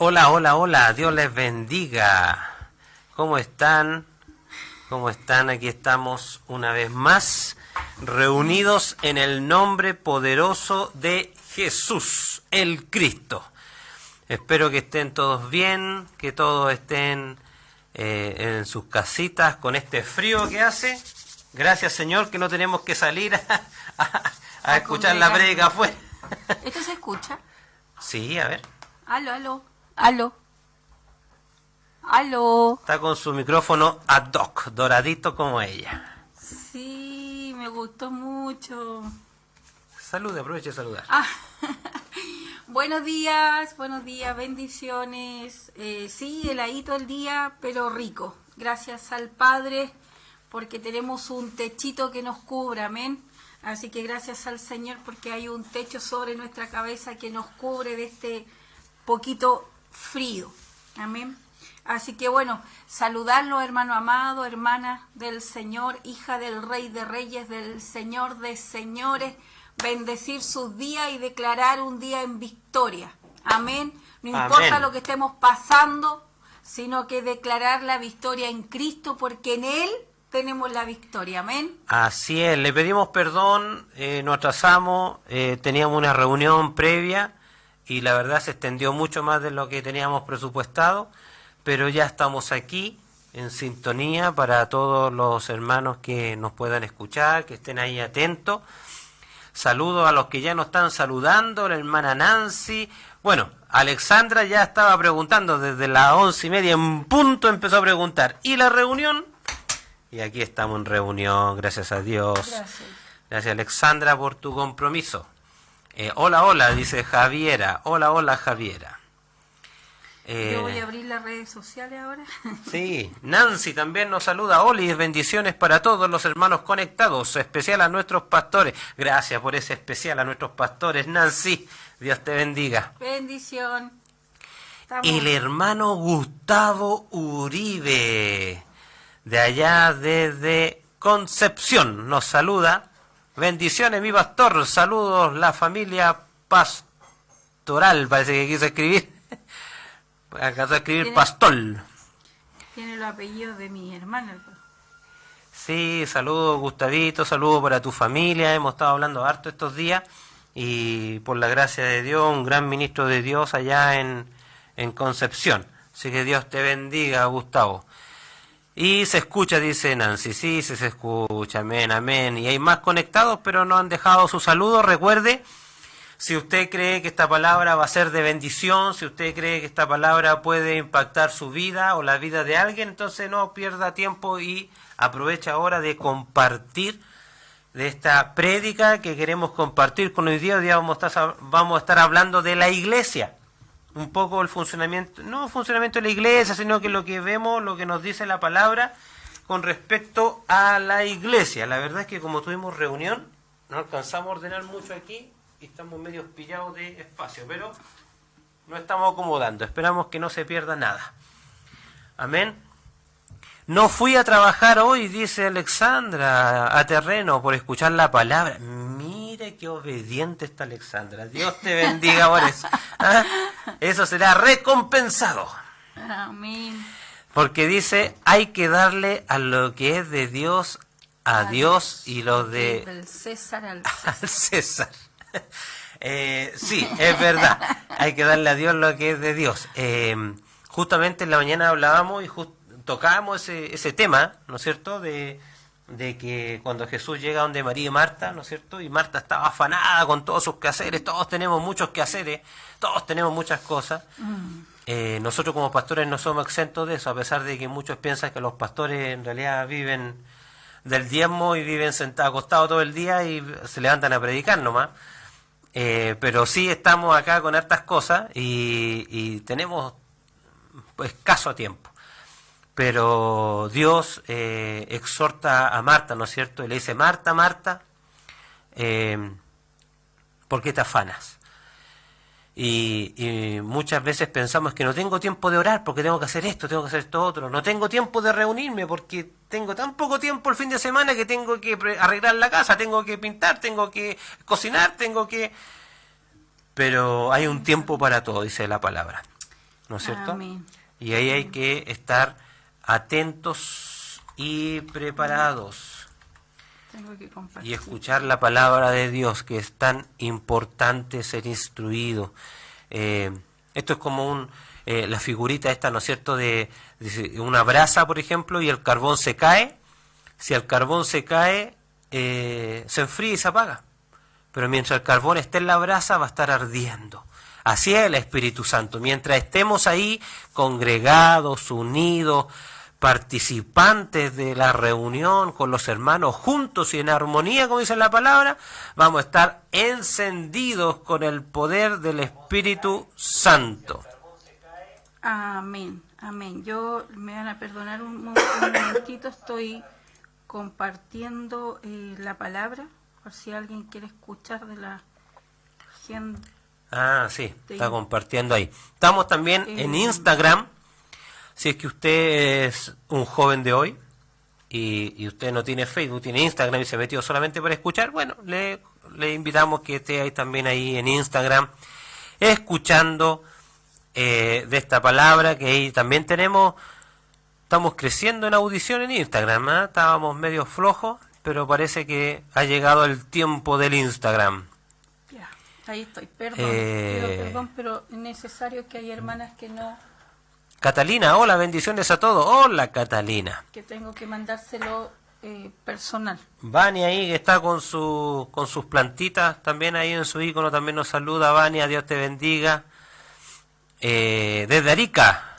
Hola, hola, hola, Dios les bendiga. ¿Cómo están? ¿Cómo están? Aquí estamos una vez más, reunidos en el nombre poderoso de Jesús, el Cristo. Espero que estén todos bien, que todos estén en sus casitas con este frío que hace. Gracias, Señor, que no tenemos que salir a escuchar la prédica afuera. ¿Esto se escucha? Sí, a ver. Aló, aló, aló, aló. Está con su micrófono ad hoc, doradito como ella. Sí, me gustó mucho. Salude, aproveche de saludar. Buenos días, bendiciones. Sí, heladito el día, pero rico. Gracias al Padre, porque tenemos un techito que nos cubre, amén. Así que gracias al Señor, porque hay un techo sobre nuestra cabeza que nos cubre de este poquito frío, amén. Así que bueno, saludarlo, hermano amado, hermana del Señor, hija del Rey de Reyes, del Señor de Señores, bendecir sus días y declarar un día en victoria, amén. No importa lo que estemos pasando, sino que declarar la victoria en Cristo, porque en Él tenemos la victoria, amén. Así es, le pedimos perdón, nos atrasamos, teníamos una reunión previa y la verdad se extendió mucho más de lo que teníamos presupuestado, pero ya estamos aquí en sintonía para todos los hermanos que nos puedan escuchar, que estén ahí atentos. Saludos a los que ya nos están saludando, la hermana Nancy. Bueno, Alexandra ya estaba preguntando desde las 11:30 en punto, empezó a preguntar. ¿Y la reunión? Y aquí estamos en reunión, gracias a Dios. Gracias Alexandra por tu compromiso. Hola, hola, dice Javiera. Hola, hola, Javiera. Yo voy a abrir las redes sociales ahora. Sí, Nancy también nos saluda. Hola y bendiciones para todos los hermanos conectados, especial a nuestros pastores. Gracias por ese especial a nuestros pastores, Nancy. Dios te bendiga. Bendición. El hermano Gustavo Uribe, de allá desde Concepción, nos saluda. Bendiciones, mi pastor. Saludos, la familia pastoral, parece que quiso escribir. Acabo de escribir Pastol. Tiene los apellidos de mi hermana. Sí, saludos Gustavito, saludos para tu familia. Hemos estado hablando harto estos días y por la gracia de Dios, un gran ministro de Dios allá en Concepción. Así que Dios te bendiga, Gustavo. Y se escucha, dice Nancy. Sí, se escucha, amén, amén. Y hay más conectados, pero no han dejado su saludo. Recuerde, si usted cree que esta palabra va a ser de bendición, si usted cree que esta palabra puede impactar su vida o la vida de alguien, entonces no pierda tiempo y aprovecha ahora de compartir de esta prédica que queremos compartir con hoy día. Hoy día vamos a estar hablando de la iglesia. Un poco el funcionamiento, no el funcionamiento de la iglesia, sino que lo que vemos, lo que nos dice la palabra con respecto a la iglesia. La verdad es que como tuvimos reunión, no alcanzamos a ordenar mucho aquí y estamos medio pillados de espacio, pero nos estamos acomodando. Esperamos que no se pierda nada. Amén. No fui a trabajar hoy, dice Alexandra, a terreno por escuchar la palabra. Mire qué obediente está Alexandra. Dios te bendiga por eso. ¿Ah? Eso será recompensado. Amén. Porque dice, hay que darle a lo que es de Dios, a Dios, y lo de... Del César al César. Sí, es verdad. Hay que darle a Dios lo que es de Dios. Justamente en la mañana hablábamos y tocábamos ese tema, ¿no es cierto?, de que cuando Jesús llega donde María y Marta, ¿no es cierto?, y Marta estaba afanada con todos sus quehaceres. Todos tenemos muchos quehaceres, todos tenemos muchas cosas. Nosotros como pastores no somos exentos de eso, a pesar de que muchos piensan que los pastores en realidad viven del diezmo y viven sentados, acostados todo el día y se levantan a predicar nomás. Pero sí estamos acá con hartas cosas y tenemos escaso tiempo. Pero Dios exhorta a Marta, ¿no es cierto? Y le dice, Marta, Marta, ¿por qué te afanas? Y muchas veces pensamos que no tengo tiempo de orar porque tengo que hacer esto, tengo que hacer esto otro. No tengo tiempo de reunirme porque tengo tan poco tiempo el fin de semana que tengo que arreglar la casa, tengo que pintar, tengo que cocinar, Pero hay un tiempo para todo, dice la palabra. ¿no es cierto? Amén. Y ahí hay que estar atentos y preparados Tengo que compartir. y escuchar la palabra de Dios, que es tan importante ser instruido. Esto es como la figurita esta, ¿no es cierto?, de una brasa, por ejemplo, y el carbón se cae. Si el carbón se cae, se enfría y se apaga. Pero mientras el carbón esté en la brasa, va a estar ardiendo. Así es el Espíritu Santo. Mientras estemos ahí congregados, unidos, participantes de la reunión con los hermanos juntos y en armonía, como dice la palabra, vamos a estar encendidos con el poder del Espíritu Santo. Amén, amén. Yo, me van a perdonar un momentito, estoy compartiendo la palabra, por si alguien quiere escuchar de la gente. Ah, sí, está compartiendo ahí. Estamos también en Instagram. Si es que usted es un joven de hoy y usted no tiene Facebook, tiene Instagram y se metió solamente para escuchar, bueno, le invitamos que esté ahí también ahí en Instagram, escuchando de esta palabra, que ahí también estamos creciendo en audición en Instagram, ¿eh? Estábamos medio flojos, pero parece que ha llegado el tiempo del Instagram. Ya, ahí estoy, perdón, pero es necesario que hay hermanas que no... Catalina, hola, bendiciones a todos. Hola, Catalina. Que tengo que mandárselo personal. Vania ahí, que está con sus plantitas, también ahí en su icono, también nos saluda. Vania, Dios te bendiga. Desde Arica,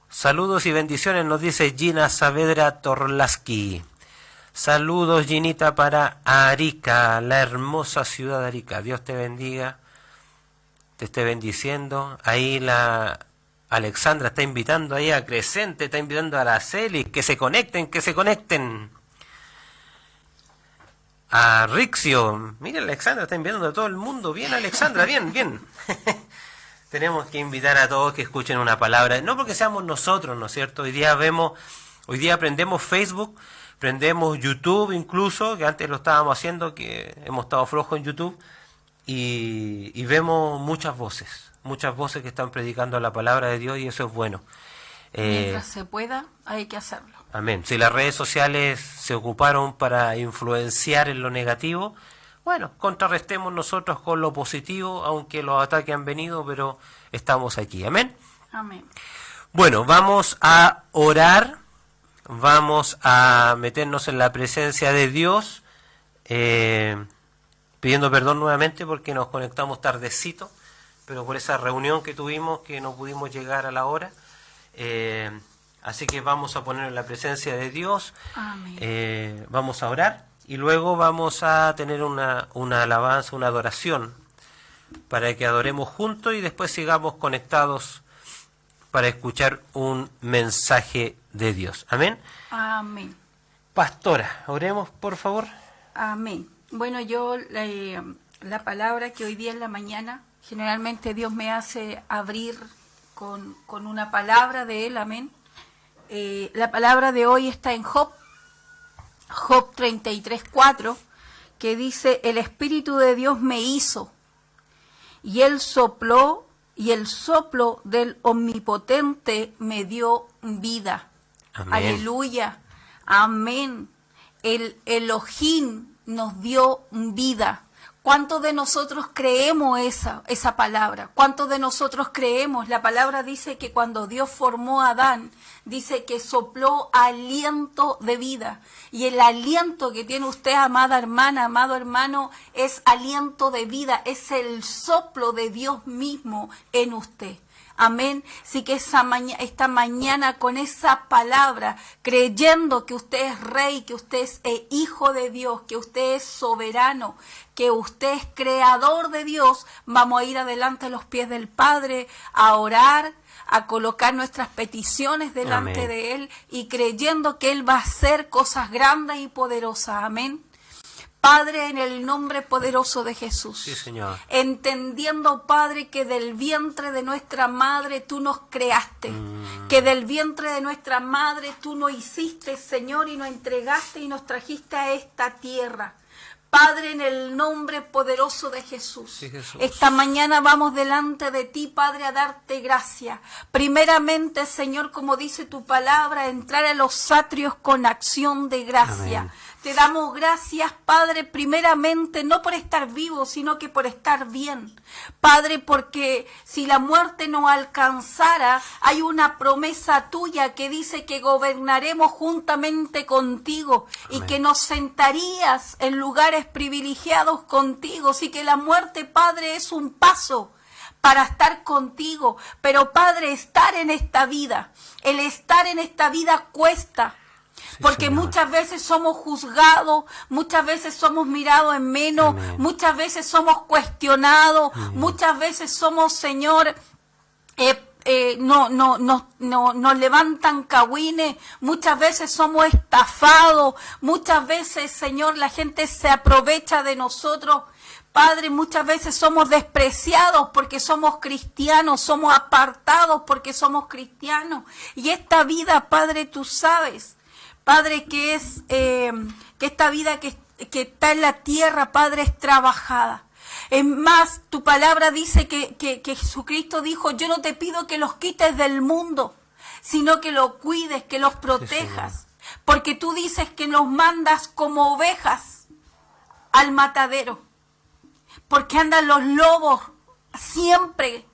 saludos y bendiciones, nos dice Gina Saavedra Torlaski. Saludos, Ginita, para Arica, la hermosa ciudad de Arica. Dios te bendiga, te esté bendiciendo. Ahí la Alexandra está invitando ahí a Crescente, está invitando a Araceli, que se conecten. A Rixio, mira, Alexandra está invitando a todo el mundo. Bien, Alexandra, bien. Tenemos que invitar a todos que escuchen una palabra, no porque seamos nosotros, ¿no es cierto? Hoy día aprendemos Facebook, aprendemos YouTube incluso, que antes lo estábamos haciendo, que hemos estado flojos en YouTube, y vemos muchas voces que están predicando la palabra de Dios, y eso es bueno. Mientras se pueda, hay que hacerlo. Amén. Si las redes sociales se ocuparon para influenciar en lo negativo, bueno, contrarrestemos nosotros con lo positivo, aunque los ataques han venido, pero estamos aquí. Amén. Amén. Bueno, vamos a orar, vamos a meternos en la presencia de Dios, pidiendo perdón nuevamente porque nos conectamos tardecito, pero por esa reunión que tuvimos que no pudimos llegar a la hora. Así que vamos a poner en la presencia de Dios. Amén. Vamos a orar y luego vamos a tener una alabanza, una adoración, para que adoremos juntos y después sigamos conectados para escuchar un mensaje de Dios. Amén. Amén. Pastora, oremos por favor. Amén. Bueno, yo la palabra que hoy día en la mañana, generalmente Dios me hace abrir con una palabra de Él. Amén. La palabra de hoy está en Job 33:4, que dice: el Espíritu de Dios me hizo, y Él sopló, y el soplo del Omnipotente me dio vida. Amén. Aleluya. Amén. El Elohim nos dio vida. ¿Cuántos de nosotros creemos esa palabra? ¿Cuántos de nosotros creemos? La palabra dice que cuando Dios formó a Adán, dice que sopló aliento de vida. Y el aliento que tiene usted, amada hermana, amado hermano, es aliento de vida, es el soplo de Dios mismo en usted. Amén. Así que esta mañana con esa palabra, creyendo que usted es rey, que usted es hijo de Dios, que usted es soberano, que usted es creador de Dios, vamos a ir adelante a los pies del Padre, a orar, a colocar nuestras peticiones delante Amén. de Él y creyendo que Él va a hacer cosas grandes y poderosas. Amén. Padre, en el nombre poderoso de Jesús. Sí, Señor. Entendiendo, Padre, que del vientre de nuestra madre tú nos creaste, que del vientre de nuestra madre tú nos hiciste, Señor, y nos entregaste y nos trajiste a esta tierra. Padre, en el nombre poderoso de Jesús, Sí, Jesús. esta mañana vamos delante de ti, Padre, a darte gracias. Primeramente, Señor, como dice tu palabra, entrar a los atrios con acción de gracia. Amén. Te damos gracias, Padre, primeramente, no por estar vivos, sino que por estar bien. Padre, porque si la muerte nos alcanzara, hay una promesa tuya que dice que gobernaremos juntamente contigo. Amén. Y que nos sentarías en lugares privilegiados contigo. Así que la muerte, Padre, es un paso para estar contigo. Pero, Padre, estar en esta vida, el estar en esta vida cuesta. Porque Señor. Muchas veces somos juzgados, muchas veces somos mirados en menos, Amén. Muchas veces somos cuestionados, Amén. Muchas veces somos, Señor, nos levantan cagüines, muchas veces somos estafados, muchas veces, Señor, la gente se aprovecha de nosotros. Padre, muchas veces somos despreciados porque somos cristianos, somos apartados porque somos cristianos. Y esta vida, Padre, tú sabes, Padre, que esta vida que está en la tierra, Padre, es trabajada. Es más, tu palabra dice que Jesucristo dijo, yo no te pido que los quites del mundo, sino que los cuides, que los protejas. Porque tú dices que nos mandas como ovejas al matadero. Porque andan los lobos siempre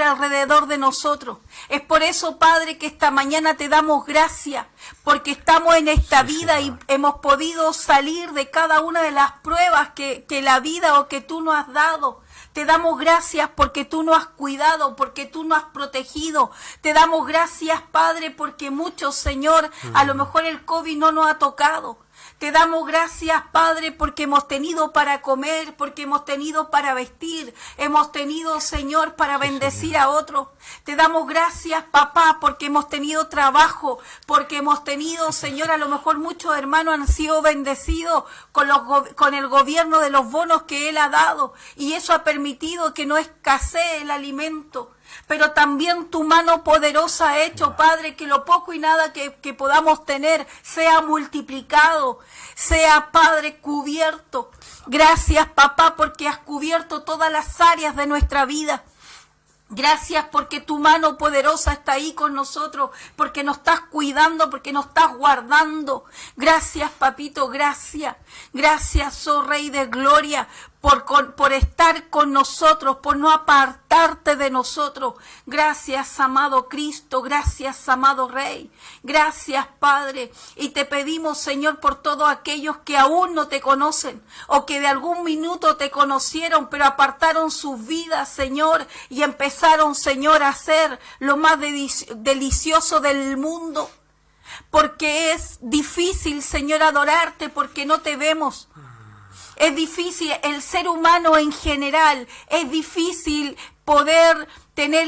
alrededor de nosotros. Es por eso, Padre, que esta mañana te damos gracias, porque estamos en esta vida y hemos podido salir de cada una de las pruebas que la vida o que tú nos has dado. Te damos gracias porque tú nos has cuidado, porque tú nos has protegido. Te damos gracias, Padre, porque muchos, Señor, a lo mejor el COVID no nos ha tocado. Te damos gracias, Padre, porque hemos tenido para comer, porque hemos tenido para vestir, hemos tenido, Señor, para bendecir a otros. Te damos gracias, papá, porque hemos tenido trabajo, porque hemos tenido, Señor, a lo mejor muchos hermanos han sido bendecidos con el gobierno de los bonos que Él ha dado, y eso ha permitido que no escasee el alimento. Pero también tu mano poderosa ha hecho, Padre, que lo poco y nada que podamos tener sea multiplicado, sea, Padre, cubierto. Gracias, papá, porque has cubierto todas las áreas de nuestra vida. Gracias porque tu mano poderosa está ahí con nosotros, porque nos estás cuidando, porque nos estás guardando. Gracias, papito, gracias. Gracias, oh Rey de Gloria, por estar con nosotros, por no apartarte de nosotros. Gracias, amado Cristo, gracias, amado Rey. Gracias, Padre. Y te pedimos, Señor, por todos aquellos que aún no te conocen o que de algún minuto te conocieron, pero apartaron sus vidas, Señor, y empezaron, Señor, a hacer lo más delicioso del mundo. Porque es difícil, Señor, adorarte porque no te vemos. Es difícil, el ser humano en general, es difícil poder tener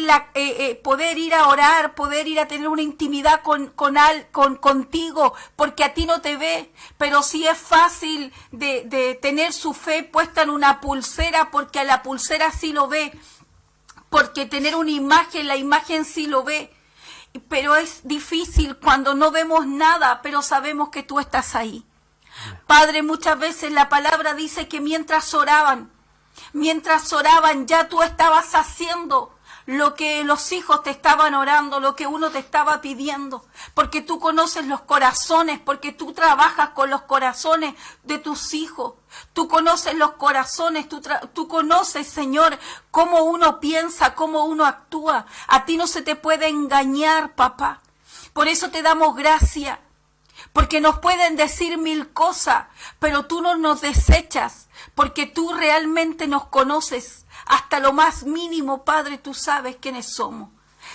poder ir a orar, poder ir a tener una intimidad contigo, porque a ti no te ve. Pero sí es fácil de tener su fe puesta en una pulsera, porque a la pulsera sí lo ve. Porque tener una imagen, la imagen sí lo ve. Pero es difícil cuando no vemos nada, pero sabemos que tú estás ahí. Padre, muchas veces la palabra dice que mientras oraban, ya tú estabas haciendo lo que los hijos te estaban orando, lo que uno te estaba pidiendo, porque tú conoces los corazones, porque tú trabajas con los corazones de tus hijos, tú conoces los corazones, tú conoces, Señor, cómo uno piensa, cómo uno actúa. A ti no se te puede engañar, papá. Por eso te damos gracias. Porque nos pueden decir mil cosas, pero tú no nos desechas, porque tú realmente nos conoces hasta lo más mínimo, Padre, tú sabes quiénes somos.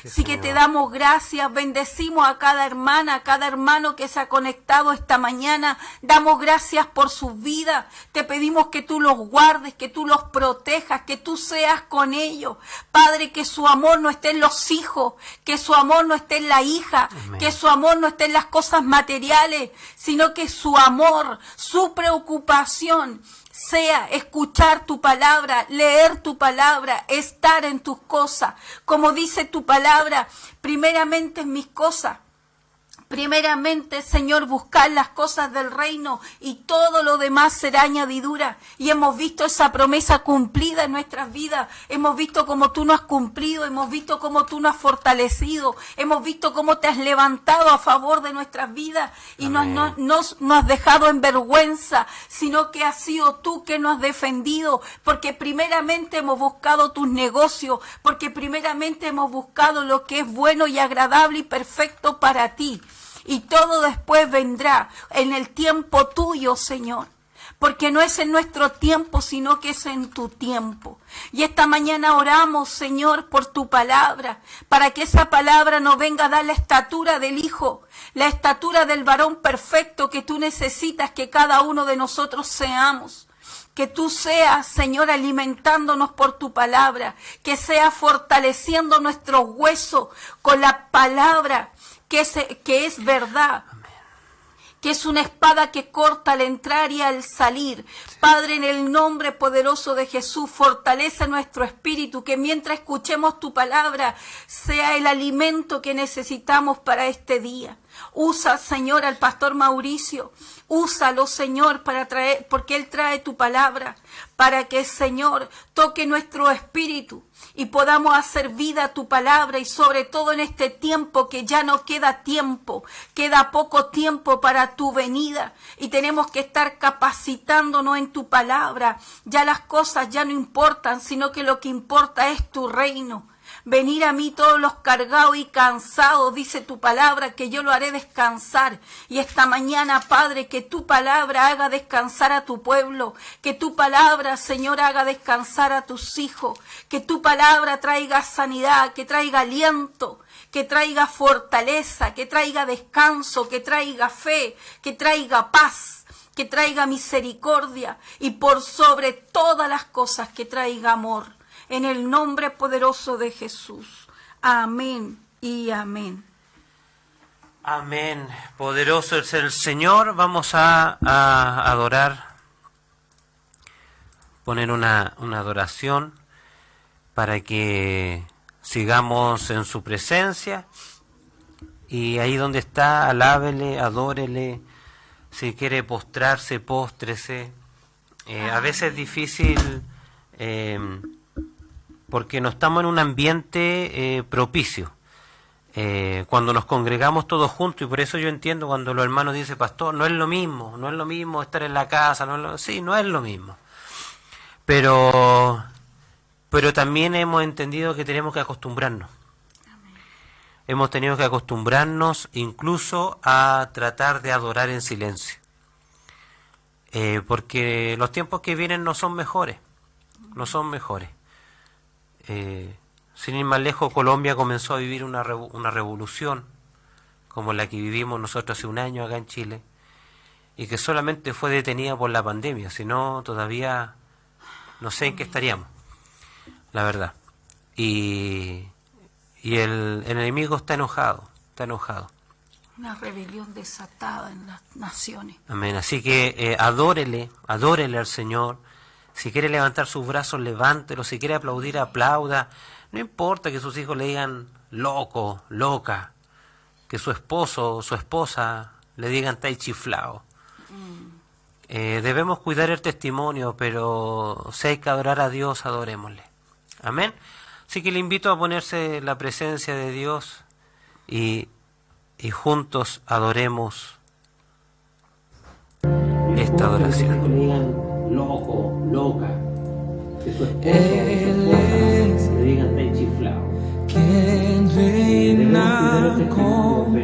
Así que te damos gracias, bendecimos a cada hermana, a cada hermano que se ha conectado esta mañana, damos gracias por sus vidas, te pedimos que tú los guardes, que tú los protejas, que tú seas con ellos. Padre, que su amor no esté en los hijos, que su amor no esté en la hija, amén, que su amor no esté en las cosas materiales, sino que su amor, su preocupación sea escuchar tu palabra, leer tu palabra, estar en tus cosas. Como dice tu palabra, primeramente en mis cosas, Primeramente, Señor, buscar las cosas del reino y todo lo demás será añadidura. Y hemos visto esa promesa cumplida en nuestras vidas. Hemos visto cómo tú nos has cumplido, hemos visto cómo tú nos has fortalecido, hemos visto cómo te has levantado a favor de nuestras vidas y no has dejado en vergüenza, sino que has sido tú que nos has defendido, porque primeramente hemos buscado tus negocios, porque primeramente hemos buscado lo que es bueno y agradable y perfecto para ti. Y todo después vendrá en el tiempo tuyo, Señor. Porque no es en nuestro tiempo, sino que es en tu tiempo. Y esta mañana oramos, Señor, por tu palabra, para que esa palabra nos venga a dar la estatura del Hijo, la estatura del varón perfecto que tú necesitas que cada uno de nosotros seamos. Que tú seas, Señor, alimentándonos por tu palabra, que seas fortaleciendo nuestros huesos con la palabra que es verdad, que es una espada que corta al entrar y al salir. Padre, en el nombre poderoso de Jesús, fortalece nuestro espíritu, que mientras escuchemos tu palabra, sea el alimento que necesitamos para este día. Usa, Señor, al pastor Mauricio, úsalo, Señor, para traer, porque él trae tu palabra, para que, Señor, toque nuestro espíritu y podamos hacer vida a tu palabra, y sobre todo en este tiempo que ya no queda tiempo, queda poco tiempo para tu venida y tenemos que estar capacitándonos en tu palabra. Ya las cosas ya no importan, sino que lo que importa es tu reino. Venir a mí todos los cargados y cansados, dice tu palabra, que yo lo haré descansar. Y esta mañana, Padre, que tu palabra haga descansar a tu pueblo, que tu palabra, Señor, haga descansar a tus hijos, que tu palabra traiga sanidad, que traiga aliento, que traiga fortaleza, que traiga descanso, que traiga fe, que traiga paz, que traiga misericordia y por sobre todas las cosas que traiga amor. En el nombre poderoso de Jesús. Amén y amén. Amén. Poderoso es el Señor. Vamos a adorar, poner una adoración para que sigamos en su presencia. Y ahí donde está, alábele, adórele. Si quiere postrarse, póstrese. A veces es difícil... porque no estamos en un ambiente propicio. Cuando nos congregamos todos juntos, y por eso yo entiendo cuando los hermanos dicen, pastor, no es lo mismo estar en la casa, sí, no es lo mismo. Pero también hemos entendido que tenemos que acostumbrarnos. Amén. Hemos tenido que acostumbrarnos incluso a tratar de adorar en silencio. Porque los tiempos que vienen no son mejores. Sin ir más lejos, Colombia comenzó a vivir una revolución como la que vivimos nosotros hace un año acá en Chile, y que solamente fue detenida por la pandemia. Si no, todavía no sé en qué estaríamos, la verdad. Y el enemigo está enojado. Una rebelión desatada en las naciones. Amén. Así que adórele al Señor. Si quiere levantar sus brazos, levántelo. Si quiere aplaudir, aplauda. No importa que sus hijos le digan loco, loca. Que su esposo o su esposa le digan está chiflado. Debemos cuidar el testimonio, pero si hay que adorar a Dios, adorémosle. Amén. Así que le invito a ponerse en la presencia de Dios y juntos adoremos esta adoración. Que le digan loco, loca, que su esposo le digan te chiflado. Quien reina con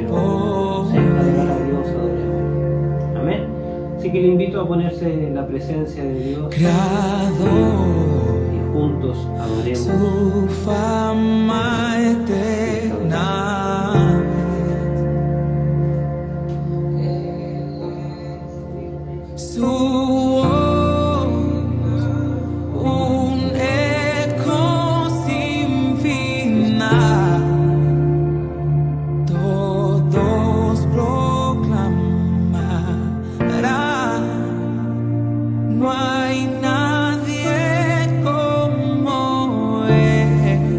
amén. Así que le invito a ponerse en la presencia de Dios y juntos adoremos su fama eterna. Su un eco sin final, todos proclamarán, no hay nadie como Él.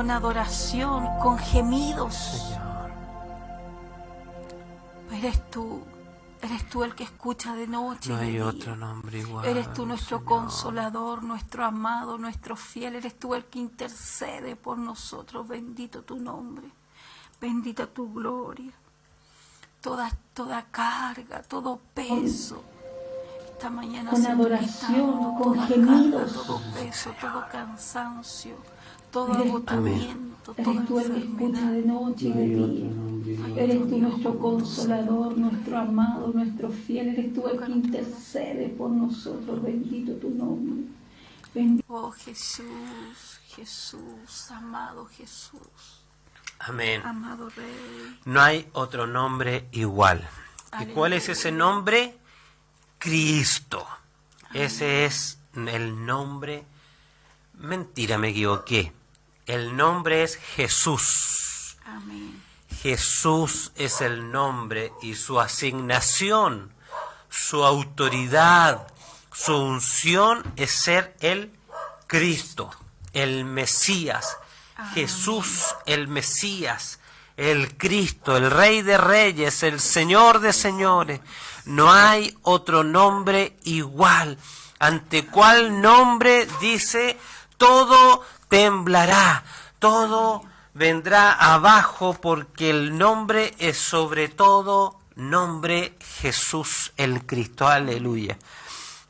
con adoración, con gemidos. Señor. Eres tú el que escucha de noche No y de hay día. otro nombre igual. Eres tú nuestro Señor. consolador, nuestro amado, nuestro fiel. Eres tú el que intercede por nosotros. Bendito tu nombre. Bendita tu gloria. Toda carga, todo peso. Esta mañana con Señor, adoración, quitando con toda gemidos. carga, todo peso, todo cansancio, todo Eres tú. agotamiento, toda Eres tú el que escucha enfermedad. de noche y de día. Eres tú nuestro consolador, nuestro amado, nuestro fiel. Eres tú el que intercede por nosotros. Bendito tu nombre. Bendito. Oh Jesús, Jesús, amado Jesús, Amén. amado Rey. No hay otro nombre igual. ¿Y Aleluya. cuál es ese nombre? Cristo. Ese es el nombre. Mentira, me equivoqué. El nombre es Jesús. Amén. Jesús es el nombre y su asignación, su autoridad, su unción es ser el Cristo, el Mesías. Jesús, el Mesías, el Cristo, el Rey de Reyes, el Señor de Señores. No hay otro nombre igual. Ante cuál nombre dice, todo temblará, todo vendrá abajo, porque el nombre es sobre todo nombre, Jesús el Cristo. Aleluya.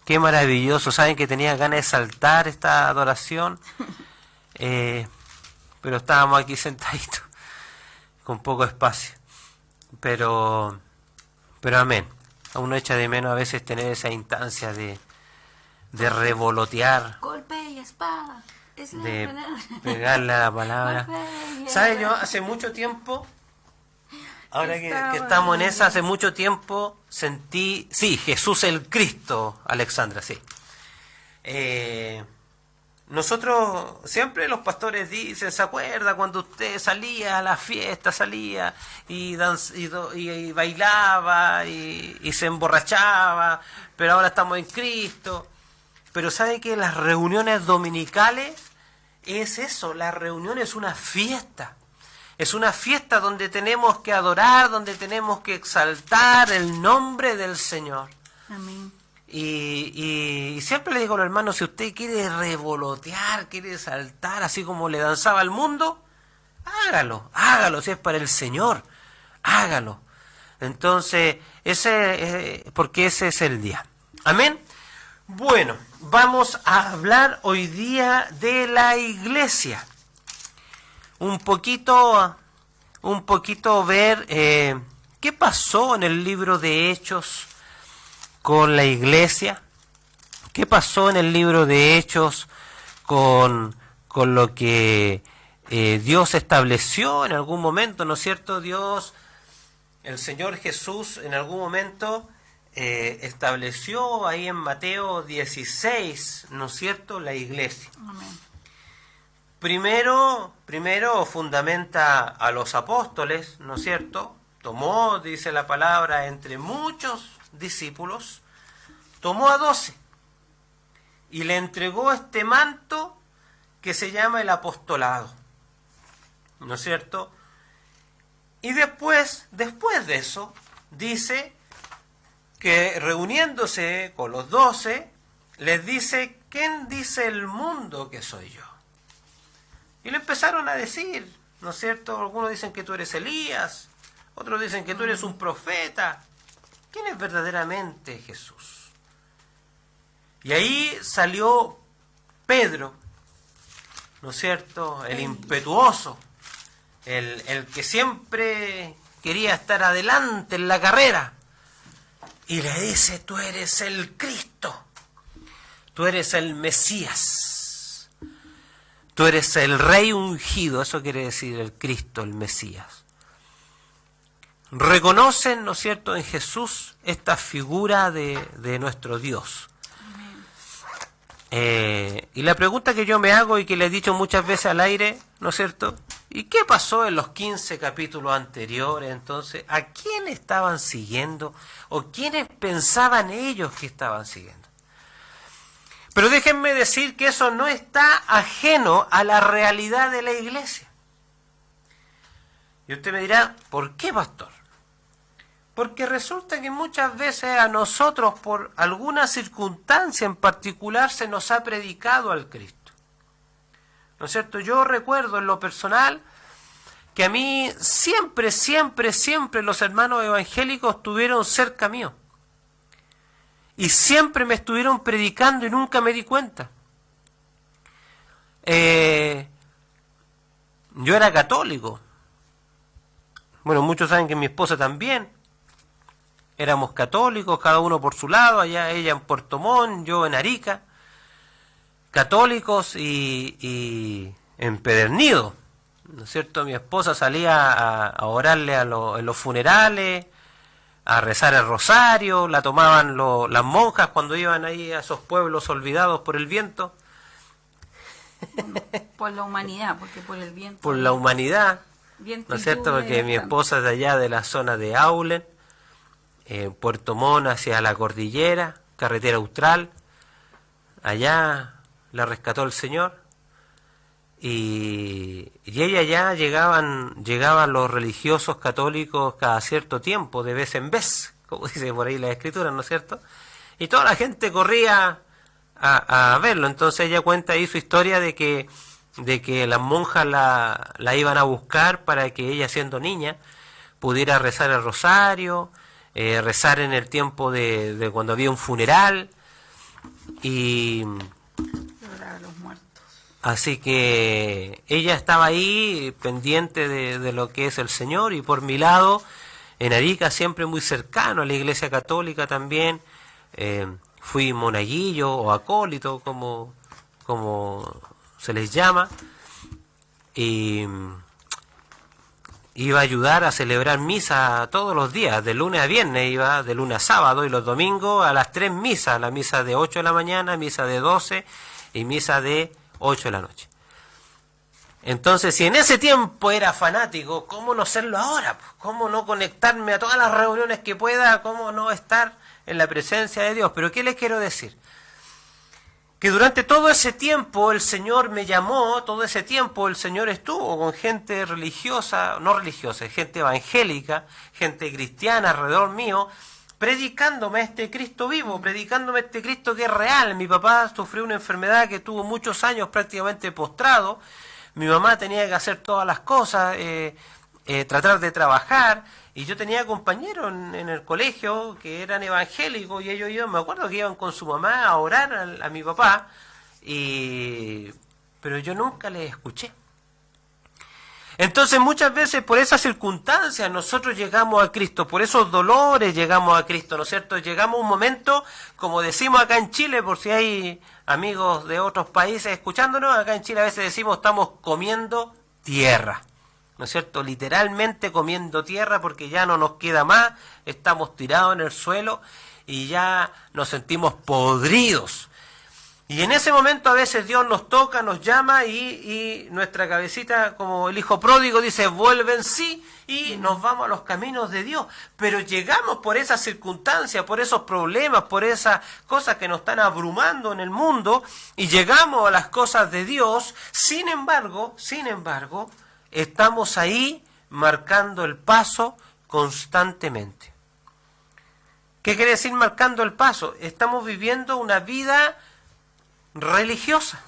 Qué maravilloso. ¿Saben que tenía ganas de saltar esta adoración? Pero estábamos aquí sentaditos, con poco espacio. Pero amén. A uno echa de menos a veces tener esa instancia de revolotear, Golpe y espada. Es la de palabra. pegarle a la palabra. Golpe y ¿Sabes? Yo espada. hace mucho tiempo, ahora que Estaba estamos en bien. esa, hace mucho tiempo sentí, sí, Jesús el Cristo, Alexandra, sí. Nosotros, siempre los pastores dicen, ¿se acuerda cuando usted salía a la fiesta, salía y bailaba y se emborrachaba, pero ahora estamos en Cristo? Pero ¿sabe que las reuniones dominicales es eso? La reunión es una fiesta. Es una fiesta donde tenemos que adorar, donde tenemos que exaltar el nombre del Señor. Amén. Y siempre le digo a los hermanos, si usted quiere revolotear, quiere saltar, así como le danzaba al mundo, hágalo, si es para el Señor, hágalo. Entonces, porque ese es el día. Amén. Bueno, vamos a hablar hoy día de la iglesia. Un poquito ver qué pasó en el libro de Hechos con la iglesia. ¿Qué pasó en el libro de Hechos con lo que Dios estableció en algún momento, ¿no es cierto? El Señor Jesús en algún momento estableció ahí en Mateo 16, ¿no es cierto?, la iglesia. Amén. Primero fundamenta a los apóstoles, ¿no es cierto? Tomó, dice la palabra, entre muchos discípulos, tomó a 12 y le entregó este manto que se llama el apostolado, ¿no es cierto? Y después de eso, dice que reuniéndose con los 12, les dice, ¿quién dice el mundo que soy yo? Y le empezaron a decir, ¿no es cierto? Algunos dicen que tú eres Elías, otros dicen que tú eres un profeta. ¿Quién es verdaderamente Jesús? Y ahí salió Pedro, ¿no es cierto? El impetuoso, el que siempre quería estar adelante en la carrera. Y le dice, tú eres el Cristo, tú eres el Mesías, tú eres el Rey ungido, eso quiere decir el Cristo, el Mesías. Reconocen, ¿no es cierto?, en Jesús esta figura de nuestro Dios. Y la pregunta que yo me hago y que le he dicho muchas veces al aire, ¿no es cierto? ¿Y qué pasó en los 15 capítulos anteriores entonces? ¿A quién estaban siguiendo? ¿O quiénes pensaban ellos que estaban siguiendo? Pero déjenme decir que eso no está ajeno a la realidad de la iglesia. Y usted me dirá, ¿por qué, pastor? Porque resulta que muchas veces a nosotros, por alguna circunstancia en particular, se nos ha predicado al Cristo. ¿No es cierto? Yo recuerdo en lo personal que a mí siempre los hermanos evangélicos estuvieron cerca mío. Y siempre me estuvieron predicando y nunca me di cuenta. Yo era católico. Bueno, muchos saben que mi esposa también. Éramos católicos, cada uno por su lado, allá ella en Puerto Montt, yo en Arica. Católicos y empedernidos, ¿no es cierto? Mi esposa salía a orarle en los funerales, a rezar el rosario, la tomaban las monjas cuando iban ahí a esos pueblos olvidados por el viento. Por la humanidad, porque por el viento. Por la humanidad, viento, ¿no es cierto? Porque mi bastante. esposa es de allá, de la zona de Aulen, Puerto Montt hacia la cordillera, carretera austral. Allá la rescató el Señor. Y ella ya llegaban los religiosos católicos cada cierto tiempo, de vez en vez, como dice por ahí la Escritura, ¿no es cierto? Y toda la gente corría a verlo. Entonces ella cuenta ahí su historia de que las monjas la iban a buscar para que ella, siendo niña, pudiera rezar el rosario, rezar en el tiempo de cuando había un funeral, y Llorar a los muertos. así que ella estaba ahí pendiente de lo que es el Señor. Y por mi lado, en Arica, siempre muy cercano a la Iglesia Católica también, fui monaguillo o acólito, como se les llama, y iba a ayudar a celebrar misa todos los días, de lunes a viernes, iba de lunes a sábado, y los domingos a las 3 misas, la misa de 8 de la mañana, misa de 12 y misa de 8 de la noche. Entonces, si en ese tiempo era fanático, ¿cómo no serlo ahora? ¿Cómo no conectarme a todas las reuniones que pueda? ¿Cómo no estar en la presencia de Dios? Pero ¿qué les quiero decir? Que durante todo ese tiempo el Señor me llamó, todo ese tiempo el Señor estuvo con gente religiosa, no religiosa, gente evangélica, gente cristiana alrededor mío, predicándome este Cristo vivo, predicándome este Cristo que es real. Mi papá sufrió una enfermedad que tuvo muchos años prácticamente postrado. Mi mamá tenía que hacer todas las cosas, tratar de trabajar, y yo tenía compañeros en el colegio que eran evangélicos, y ellos iban, me acuerdo que iban con su mamá a orar a mi papá, pero yo nunca les escuché. Entonces muchas veces por esas circunstancias nosotros llegamos a Cristo, por esos dolores llegamos a Cristo, ¿no es cierto? Llegamos a un momento, como decimos acá en Chile, por si hay amigos de otros países escuchándonos, acá en Chile a veces decimos estamos comiendo tierra, ¿no es cierto? Literalmente comiendo tierra, porque ya no nos queda más, estamos tirados en el suelo y ya nos sentimos podridos. Y en ese momento a veces Dios nos toca, nos llama, y nuestra cabecita, como el hijo pródigo, dice, vuelve en sí, y nos vamos a los caminos de Dios. Pero llegamos por esas circunstancias, por esos problemas, por esas cosas que nos están abrumando en el mundo, y llegamos a las cosas de Dios. Sin embargo, estamos ahí marcando el paso constantemente. ¿Qué quiere decir marcando el paso? Estamos viviendo una vida religiosa.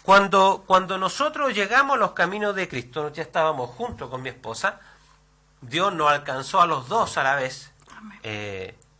Cuando nosotros llegamos a los caminos de Cristo, ya estábamos juntos con mi esposa, Dios nos alcanzó a los dos a la vez.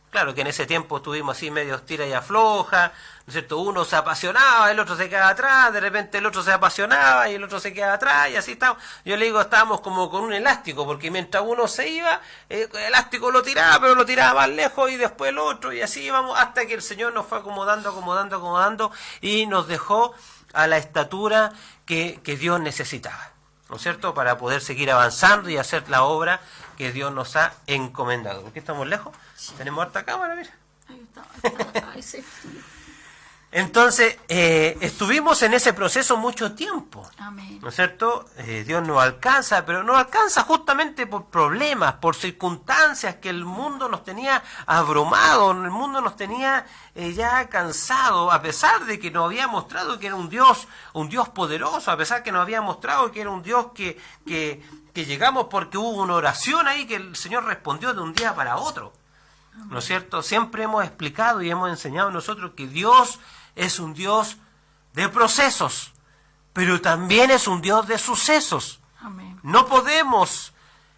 Claro que en ese tiempo estuvimos así medio tira y afloja, ¿no es cierto? Uno se apasionaba, el otro se quedaba atrás, de repente el otro se apasionaba y el otro se quedaba atrás, y así estábamos. Yo le digo, estábamos como con un elástico, porque mientras uno se iba, el elástico lo tiraba, pero lo tiraba más lejos, y después el otro, y así íbamos hasta que el Señor nos fue acomodando, y nos dejó a la estatura que Dios necesitaba, ¿no es cierto? Para poder seguir avanzando y hacer la obra que Dios nos ha encomendado. ¿Por qué estamos lejos? Sí. Tenemos harta cámara, mira. Ahí está, ese frío. Entonces, estuvimos en ese proceso mucho tiempo, Amén. ¿no es cierto? Dios nos alcanza, pero nos alcanza justamente por problemas, por circunstancias que el mundo nos tenía abrumado, el mundo nos tenía ya cansado, a pesar de que nos había mostrado que era un Dios poderoso, a pesar que nos había mostrado que era un Dios que llegamos porque hubo una oración ahí que el Señor respondió de un día para otro, ¿no es cierto? Siempre hemos explicado y hemos enseñado nosotros que Dios es un Dios de procesos, pero también es un Dios de sucesos. Amén. No podemos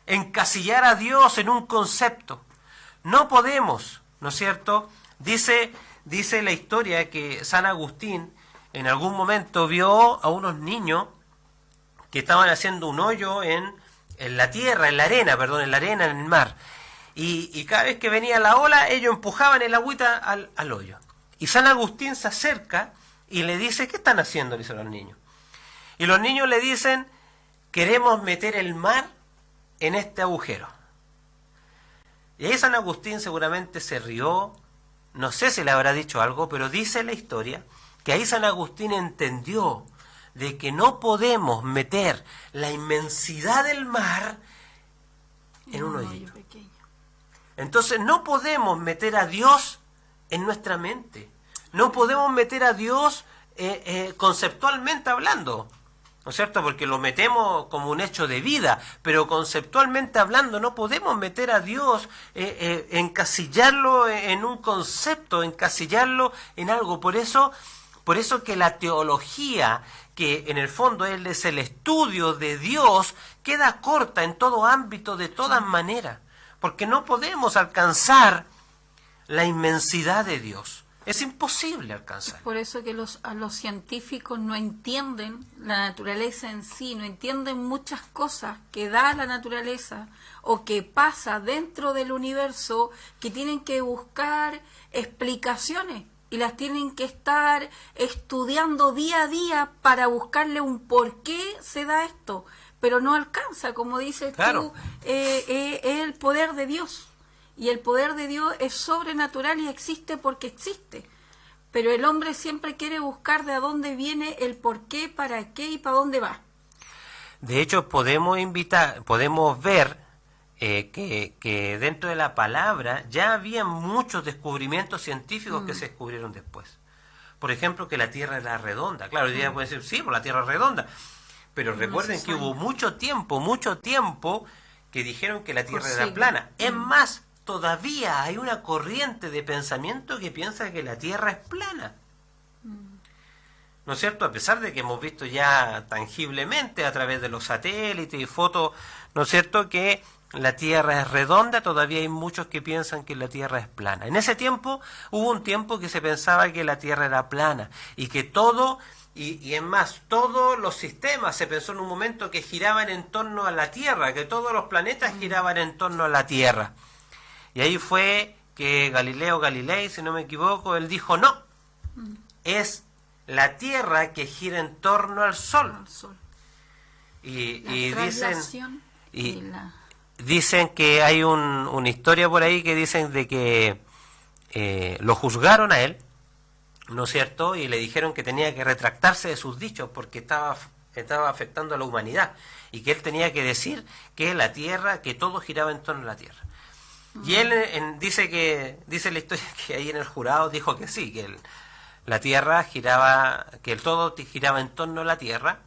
encasillar a Dios en un concepto. No podemos, ¿no es cierto? Dice la historia que San Agustín en algún momento vio a unos niños que estaban haciendo un hoyo en la tierra, en la arena, en el mar. Y cada vez que venía la ola, ellos empujaban el agüita al hoyo. Y San Agustín se acerca y le dice, ¿qué están haciendo? Le dicen los niños. Y los niños le dicen, queremos meter el mar en este agujero. Y ahí San Agustín seguramente se rió, no sé si le habrá dicho algo, pero dice la historia que ahí San Agustín entendió de que no podemos meter la inmensidad del mar en un hoyito. Pequeño. Entonces no podemos meter a Dios en nuestra mente. No podemos meter a Dios conceptualmente hablando, ¿no es cierto? Porque lo metemos como un hecho de vida, pero conceptualmente hablando no podemos meter a Dios, encasillarlo en un concepto, encasillarlo en algo. Por eso que la teología, que en el fondo es el estudio de Dios, queda corta en todo ámbito, de todas maneras, porque no podemos alcanzar la inmensidad de Dios. Es imposible alcanzar. Por eso que a los científicos no entienden la naturaleza en sí, no entienden muchas cosas que da la naturaleza o que pasa dentro del universo, que tienen que buscar explicaciones y las tienen que estar estudiando día a día para buscarle un por qué se da esto, pero no alcanza, como dices claro. tú, es el poder de Dios. Y el poder de Dios es sobrenatural y existe porque existe. Pero el hombre siempre quiere buscar de a dónde viene el por qué, para qué y para dónde va. De hecho, podemos ver que dentro de la palabra ya había muchos descubrimientos científicos que se descubrieron después. Por ejemplo, que la Tierra era redonda. Claro, hoy día pueden decir, sí, pues la Tierra es redonda. Pero recuerden que hubo mucho tiempo que dijeron que la Tierra era plana. Es más, todavía hay una corriente de pensamiento que piensa que la Tierra es plana. ¿No es cierto? A pesar de que hemos visto ya tangiblemente a través de los satélites y fotos, ¿no es cierto?, que la Tierra es redonda, todavía hay muchos que piensan que la Tierra es plana. En ese tiempo, hubo un tiempo que se pensaba que la Tierra era plana y que todo, y es más, todos los sistemas, se pensó en un momento que giraban en torno a la Tierra, que todos los planetas giraban en torno a la Tierra. Y ahí fue que Galileo Galilei, si no me equivoco, él dijo, no, es la Tierra que gira en torno al Sol. Y dicen que hay una historia por ahí que dicen de que lo juzgaron a él, ¿no es cierto? Y le dijeron que tenía que retractarse de sus dichos porque estaba afectando a la humanidad y que él tenía que decir que la Tierra, que todo giraba en torno a la Tierra. Y él dice la historia que ahí en el jurado dijo que sí, que la Tierra giraba, que el todo giraba en torno a la Tierra,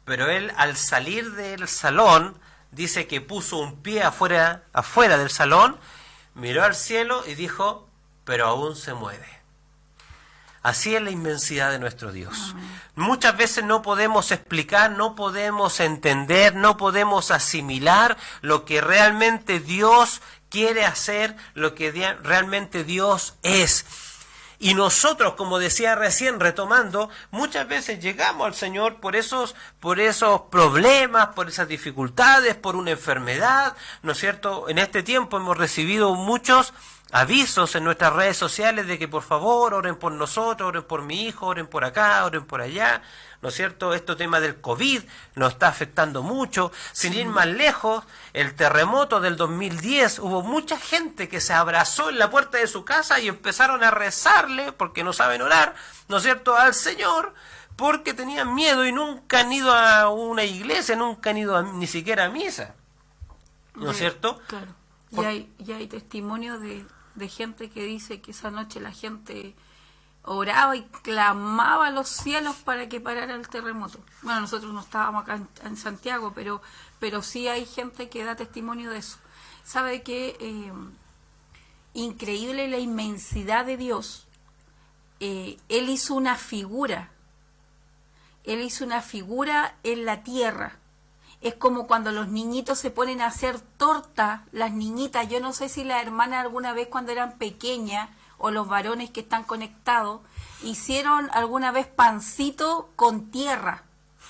pero él al salir del salón dice que puso un pie afuera del salón, miró al cielo y dijo, pero aún se mueve. Así es la inmensidad de nuestro Dios. Amén. Muchas veces no podemos explicar, no podemos entender, no podemos asimilar lo que realmente Dios quiere hacer, lo que realmente Dios es. Y nosotros, como decía recién, retomando, muchas veces llegamos al Señor por esos problemas, por esas dificultades, por una enfermedad, ¿no es cierto? En este tiempo hemos recibido muchos avisos en nuestras redes sociales de que por favor oren por nosotros, oren por mi hijo, oren por acá, oren por allá, ¿no es cierto? Este tema del COVID nos está afectando mucho. Sin ir más lejos, el terremoto del 2010, hubo mucha gente que se abrazó en la puerta de su casa y empezaron a rezarle, porque no saben orar, ¿no es cierto?, al Señor, porque tenían miedo y nunca han ido a una iglesia, nunca han ido ni siquiera a misa, ¿no es cierto? Claro. Y hay testimonio de gente que dice que esa noche la gente oraba y clamaba a los cielos para que parara el terremoto. Bueno, nosotros no estábamos acá en Santiago, pero sí hay gente que da testimonio de eso. ¿Sabe qué? Increíble la inmensidad de Dios. Él hizo una figura. Él hizo una figura en la tierra. Es como cuando los niñitos se ponen a hacer torta, las niñitas, yo no sé si las hermanas alguna vez cuando eran pequeñas, o los varones que están conectados, hicieron alguna vez pancito con tierra.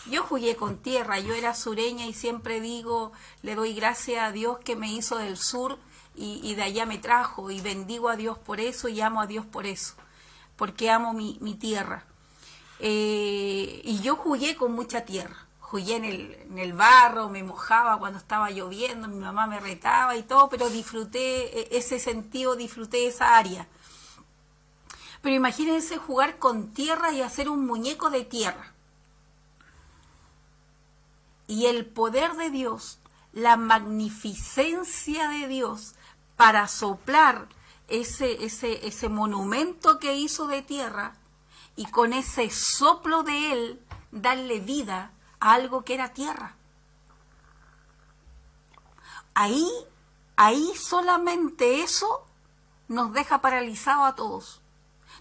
Yo jugué con tierra, yo era sureña y siempre digo, le doy gracias a Dios que me hizo del sur y de allá me trajo, y bendigo a Dios por eso y amo a Dios por eso, porque amo mi tierra. Y yo jugué con mucha tierra. Jugué en el barro, me mojaba cuando estaba lloviendo, mi mamá me retaba y todo, pero disfruté ese sentido, disfruté esa área. Pero imagínense jugar con tierra y hacer un muñeco de tierra. Y el poder de Dios, la magnificencia de Dios para soplar ese monumento que hizo de tierra y con ese soplo de Él darle vida a algo que era tierra. Ahí solamente eso nos deja paralizados a todos.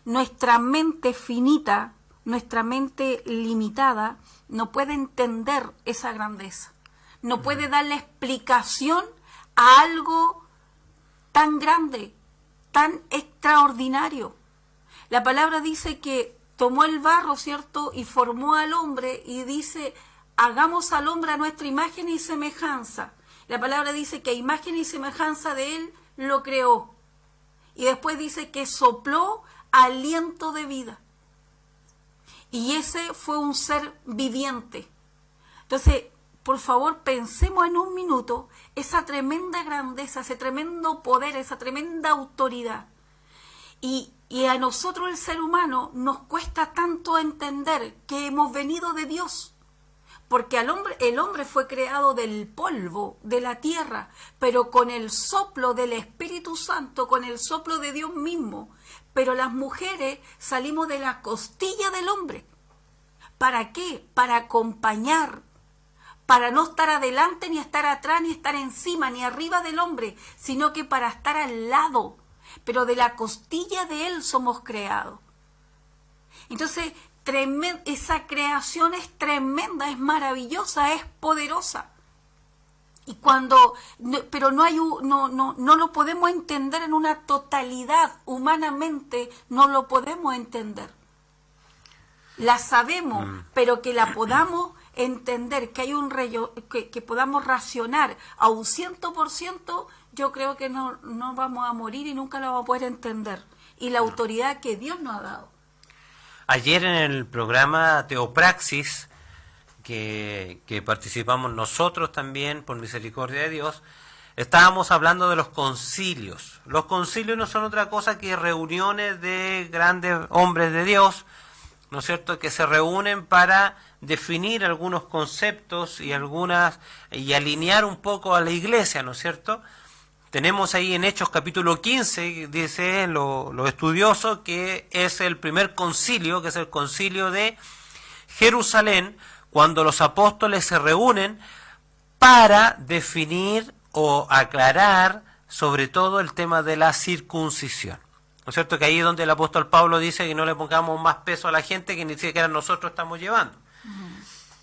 Nuestra mente finita, nuestra mente limitada, no puede entender esa grandeza. No puede darle explicación a algo tan grande, tan extraordinario. La palabra dice que tomó el barro, ¿cierto?, y formó al hombre, y dice, hagamos al hombre a nuestra imagen y semejanza. La palabra dice que a imagen y semejanza de él lo creó. Y después dice que sopló aliento de vida. Y ese fue un ser viviente. Entonces, por favor, pensemos en un minuto esa tremenda grandeza, ese tremendo poder, esa tremenda autoridad. Y a nosotros, el ser humano, nos cuesta tanto entender que hemos venido de Dios. Porque el hombre fue creado del polvo, de la tierra, pero con el soplo del Espíritu Santo, con el soplo de Dios mismo. Pero las mujeres salimos de la costilla del hombre. ¿Para qué? Para acompañar, para no estar adelante, ni estar atrás, ni estar encima, ni arriba del hombre, sino que para estar al lado. Pero de la costilla de él somos creados. Entonces, esa creación es tremenda, es maravillosa, es poderosa. Y pero no lo podemos entender en una totalidad, humanamente no lo podemos entender. La sabemos, pero que la podamos entender, que hay que podamos racionar a un 100%, yo creo que no vamos a morir y nunca lo vamos a poder entender. Y la autoridad que Dios nos ha dado. Ayer en el programa Teopraxis, que participamos nosotros también, por misericordia de Dios, estábamos hablando de los concilios. Los concilios no son otra cosa que reuniones de grandes hombres de Dios, ¿no es cierto?, que se reúnen para definir algunos conceptos y alinear un poco a la iglesia, ¿no es cierto? Tenemos ahí en Hechos capítulo 15, dice los estudiosos, que es el primer concilio, que es el concilio de Jerusalén, cuando los apóstoles se reúnen para definir o aclarar sobre todo el tema de la circuncisión. ¿No es cierto? Que ahí es donde el apóstol Pablo dice que no le pongamos más peso a la gente que ni siquiera nosotros estamos llevando.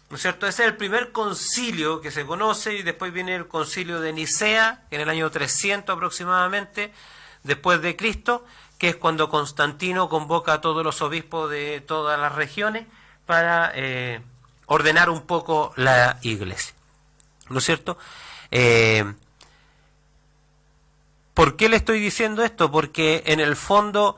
¿No es cierto? Ese es el primer concilio que se conoce, y después viene el concilio de Nicea, que en el año 300 aproximadamente, después de Cristo, que es cuando Constantino convoca a todos los obispos de todas las regiones para ordenar un poco la iglesia. ¿No es cierto? ¿Por qué le estoy diciendo esto? Porque en el fondo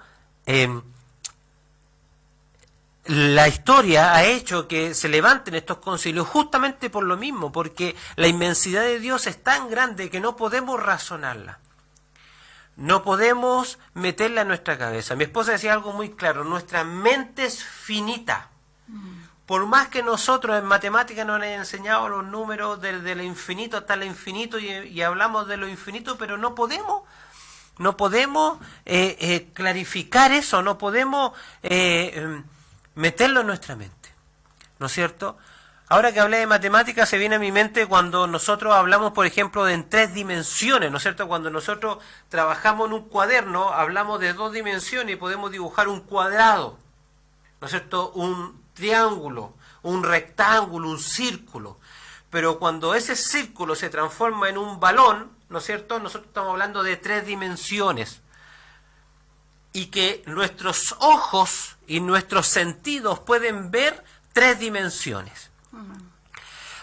la historia ha hecho que se levanten estos concilios justamente por lo mismo, porque la inmensidad de Dios es tan grande que no podemos razonarla. No podemos meterla en nuestra cabeza. Mi esposa decía algo muy claro, nuestra mente es finita. Por más que nosotros en matemáticas nos han enseñado los números desde lo infinito hasta lo infinito y hablamos de lo infinito, pero no podemos clarificar eso, no podemos meterlo en nuestra mente, ¿no es cierto? Ahora que hablé de matemáticas, se viene a mi mente cuando nosotros hablamos, por ejemplo, en 3 dimensiones, ¿no es cierto? Cuando nosotros trabajamos en un cuaderno, hablamos de 2 dimensiones y podemos dibujar un cuadrado, ¿no es cierto? Un triángulo, un rectángulo, un círculo. Pero cuando ese círculo se transforma en un balón, ¿no es cierto? Nosotros estamos hablando de 3 dimensiones. Y que nuestros ojos y nuestros sentidos pueden ver 3 dimensiones.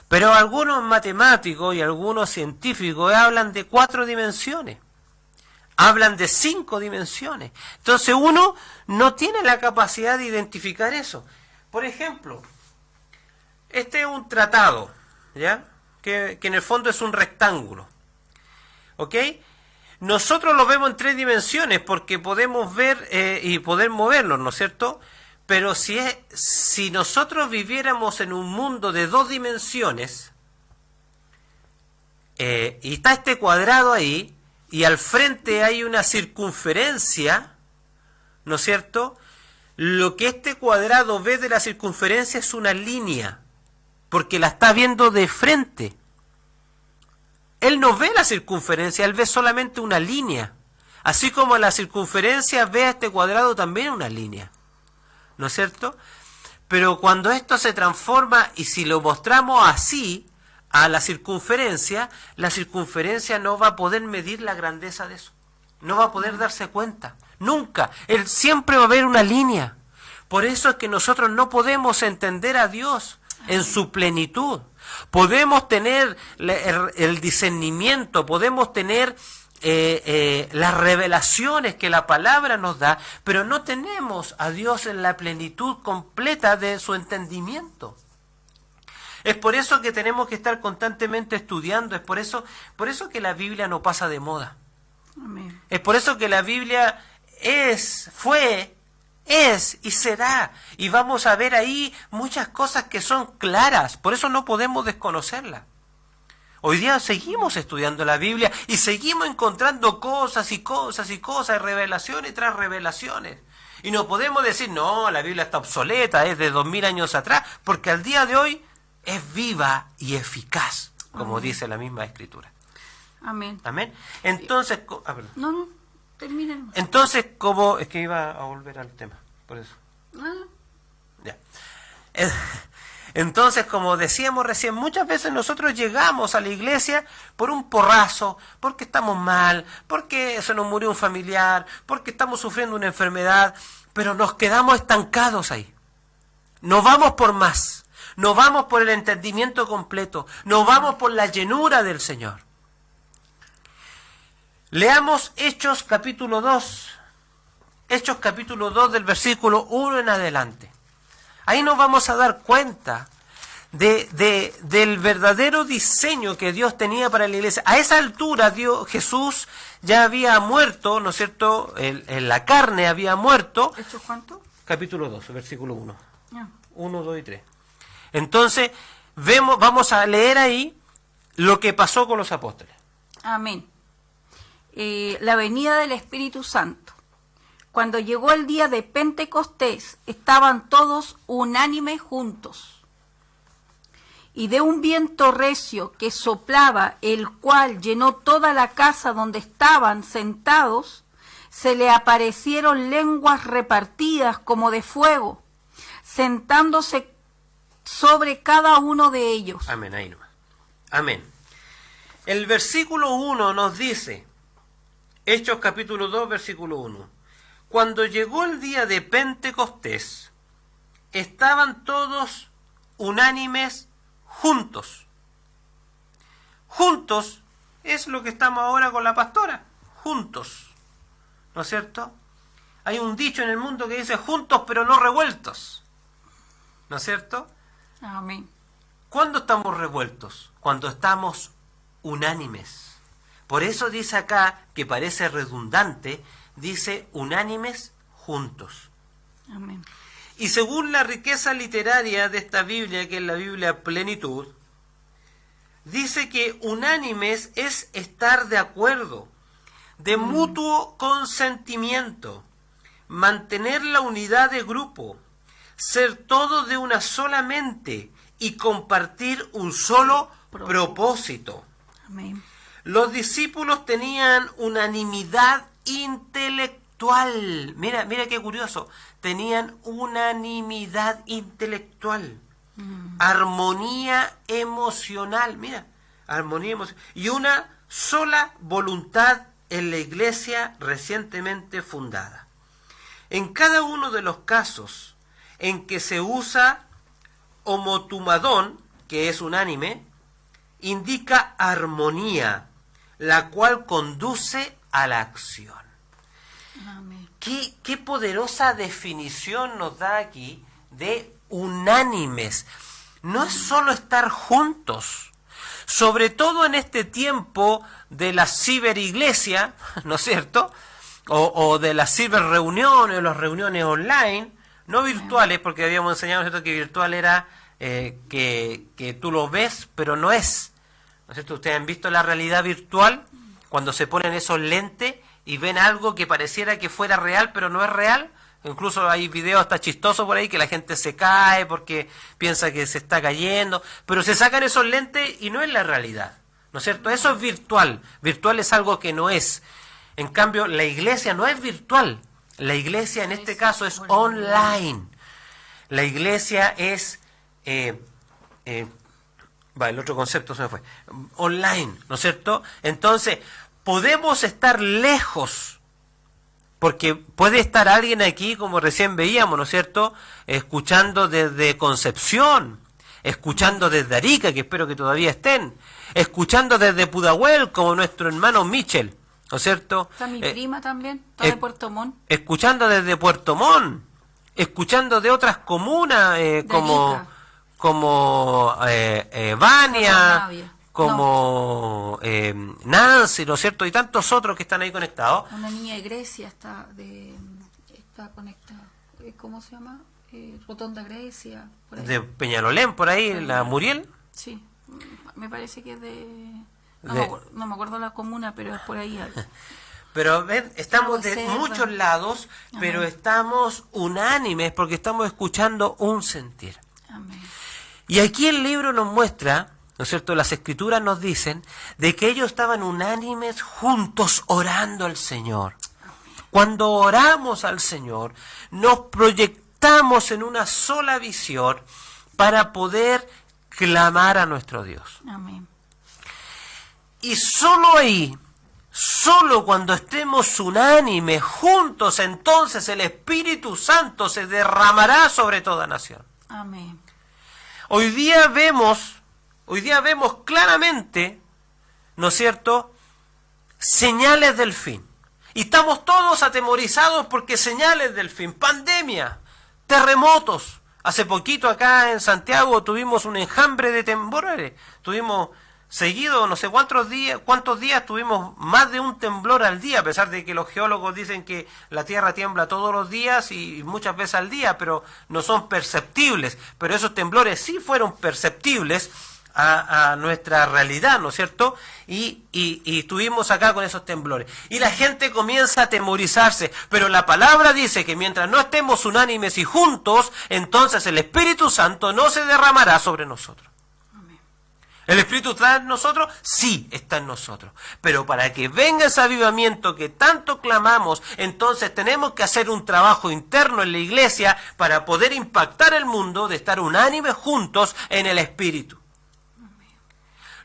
Pero algunos matemáticos y algunos científicos hablan de 4 dimensiones. Hablan de 5 dimensiones. Entonces uno no tiene la capacidad de identificar eso. Por ejemplo, este es un tratado, ¿ya? Que en el fondo es un rectángulo. ¿Ok? Nosotros lo vemos en 3 dimensiones porque podemos ver y poder movernos, ¿no es cierto? Pero si nosotros viviéramos en un mundo de 2 dimensiones, y está este cuadrado ahí, y al frente hay una circunferencia, ¿no es cierto? Lo que este cuadrado ve de la circunferencia es una línea, porque la está viendo de frente. Él no ve la circunferencia, él ve solamente una línea. Así como la circunferencia ve a este cuadrado también una línea. ¿No es cierto? Pero cuando esto se transforma, y si lo mostramos así a la circunferencia no va a poder medir la grandeza de eso. No va a poder darse cuenta. Nunca. Él siempre va a ver una línea. Por eso es que nosotros no podemos entender a Dios en su plenitud. Podemos tener el discernimiento, podemos tener las revelaciones que la palabra nos da, pero no tenemos a Dios en la plenitud completa de su entendimiento. Es por eso que tenemos que estar constantemente estudiando, es por eso que la Biblia no pasa de moda. Amén. Es por eso que la Biblia fue y será. Y vamos a ver ahí muchas cosas que son claras. Por eso no podemos desconocerla. Hoy día seguimos estudiando la Biblia y seguimos encontrando cosas y cosas y cosas, revelaciones tras revelaciones. Y no podemos decir, no, la Biblia está obsoleta, es de 2000 años atrás, porque al día de hoy es viva y eficaz, como dice la misma Escritura. Amén. Amén. Entonces, No, terminen. Entonces, como es que iba a volver al tema, por eso. Ya. Entonces, como decíamos recién, muchas veces nosotros llegamos a la iglesia por un porrazo, porque estamos mal, porque se nos murió un familiar, porque estamos sufriendo una enfermedad, pero nos quedamos estancados ahí. No vamos por más, no vamos por el entendimiento completo, no vamos por la llenura del Señor. Leamos Hechos capítulo 2. Hechos capítulo 2 del versículo 1 en adelante. Ahí nos vamos a dar cuenta del verdadero diseño que Dios tenía para la iglesia. A esa altura Jesús ya había muerto, ¿no es cierto? En la carne había muerto. ¿Hechos cuánto? Capítulo 2, versículo 1. No. 1, 2 y 3. Entonces, vamos a leer ahí lo que pasó con los apóstoles. Amén. La venida del Espíritu Santo. Cuando llegó el día de Pentecostés, estaban todos unánimes juntos. Y de un viento recio que soplaba, el cual llenó toda la casa donde estaban sentados, se le aparecieron lenguas repartidas como de fuego, sentándose sobre cada uno de ellos. Amén, ahí nomás. Amén. El versículo 1 nos dice, Hechos capítulo 2, versículo 1. Cuando llegó el día de Pentecostés, estaban todos unánimes juntos. Juntos es lo que estamos ahora con la pastora. juntos. ¿No es cierto? Hay un dicho en el mundo que dice juntos pero no revueltos. ¿No es cierto? Amén. ¿Cuándo estamos revueltos? Cuando estamos unánimes. Por eso dice acá, que parece redundante, dice unánimes juntos. Amén. Y según la riqueza literaria de esta Biblia, que es la Biblia Plenitud, dice que unánimes es estar de acuerdo, de mutuo consentimiento, mantener la unidad de grupo, ser todos de una sola mente y compartir un solo propósito. Amén. Los discípulos tenían unanimidad intelectual. Mira qué curioso. Tenían unanimidad intelectual. Armonía emocional. Mira, armonía emocional. Y una sola voluntad en la iglesia recientemente fundada. En cada uno de los casos en que se usa homotumadón, que es unánime, indica armonía, la cual conduce a la acción. Amén. Qué poderosa definición nos da aquí de unánimes. No es solo estar juntos, sobre todo en este tiempo de la ciberiglesia, ¿no es cierto? O de las ciberreuniones, o las reuniones online, no virtuales, porque habíamos enseñado, ¿no es cierto?, que virtual era que tú lo ves, pero no es. ¿No es cierto? Ustedes han visto la realidad virtual, cuando se ponen esos lentes y ven algo que pareciera que fuera real, pero no es real. Incluso hay videos hasta chistosos por ahí que la gente se cae porque piensa que se está cayendo, pero se sacan esos lentes y no es la realidad, ¿no es cierto? Eso es virtual. Virtual es algo que no es. En cambio, la iglesia no es virtual. La iglesia en este caso es online. La iglesia es... el otro concepto se me fue. Online, ¿no es cierto? Entonces, podemos estar lejos, porque puede estar alguien aquí, como recién veíamos, ¿no es cierto?, escuchando desde Concepción, escuchando desde Arica, que espero que todavía estén, escuchando desde Pudahuel, como nuestro hermano Michel, ¿no es cierto? Está mi prima también, está de Puerto Montt. Escuchando desde Puerto Montt, escuchando de otras comunas, como Vania, como Nancy, ¿no es cierto? Y tantos otros que están ahí conectados. Una niña de Grecia está conectada. ¿Cómo se llama? Rotonda Grecia. Por ahí. De Peñalolén, por ahí, la Muriel. Sí, me parece que es de... No me acuerdo la comuna, pero es por ahí. Pero ven, estamos de muchos lados, pero estamos unánimes porque estamos escuchando un sentir. Amén. Y aquí el libro nos muestra, ¿no es cierto?, las escrituras nos dicen de que ellos estaban unánimes juntos orando al Señor. Cuando oramos al Señor, nos proyectamos en una sola visión para poder clamar a nuestro Dios. Amén. Y solo ahí, solo cuando estemos unánimes, juntos, entonces el Espíritu Santo se derramará sobre toda nación. Amén. Hoy día vemos claramente, ¿no es cierto?, señales del fin. Y estamos todos atemorizados porque señales del fin, pandemia, terremotos. Hace poquito acá en Santiago tuvimos un enjambre de temblores. Tuvimos seguido, no sé cuántos días tuvimos más de un temblor al día, a pesar de que los geólogos dicen que la Tierra tiembla todos los días y muchas veces al día, pero no son perceptibles. Pero esos temblores sí fueron perceptibles a nuestra realidad, ¿no es cierto? Y estuvimos acá con esos temblores. Y la gente comienza a atemorizarse, pero la palabra dice que mientras no estemos unánimes y juntos, entonces el Espíritu Santo no se derramará sobre nosotros. ¿El Espíritu está en nosotros? Sí, está en nosotros. Pero para que venga ese avivamiento que tanto clamamos, entonces tenemos que hacer un trabajo interno en la iglesia para poder impactar el mundo, de estar unánimes juntos en el Espíritu.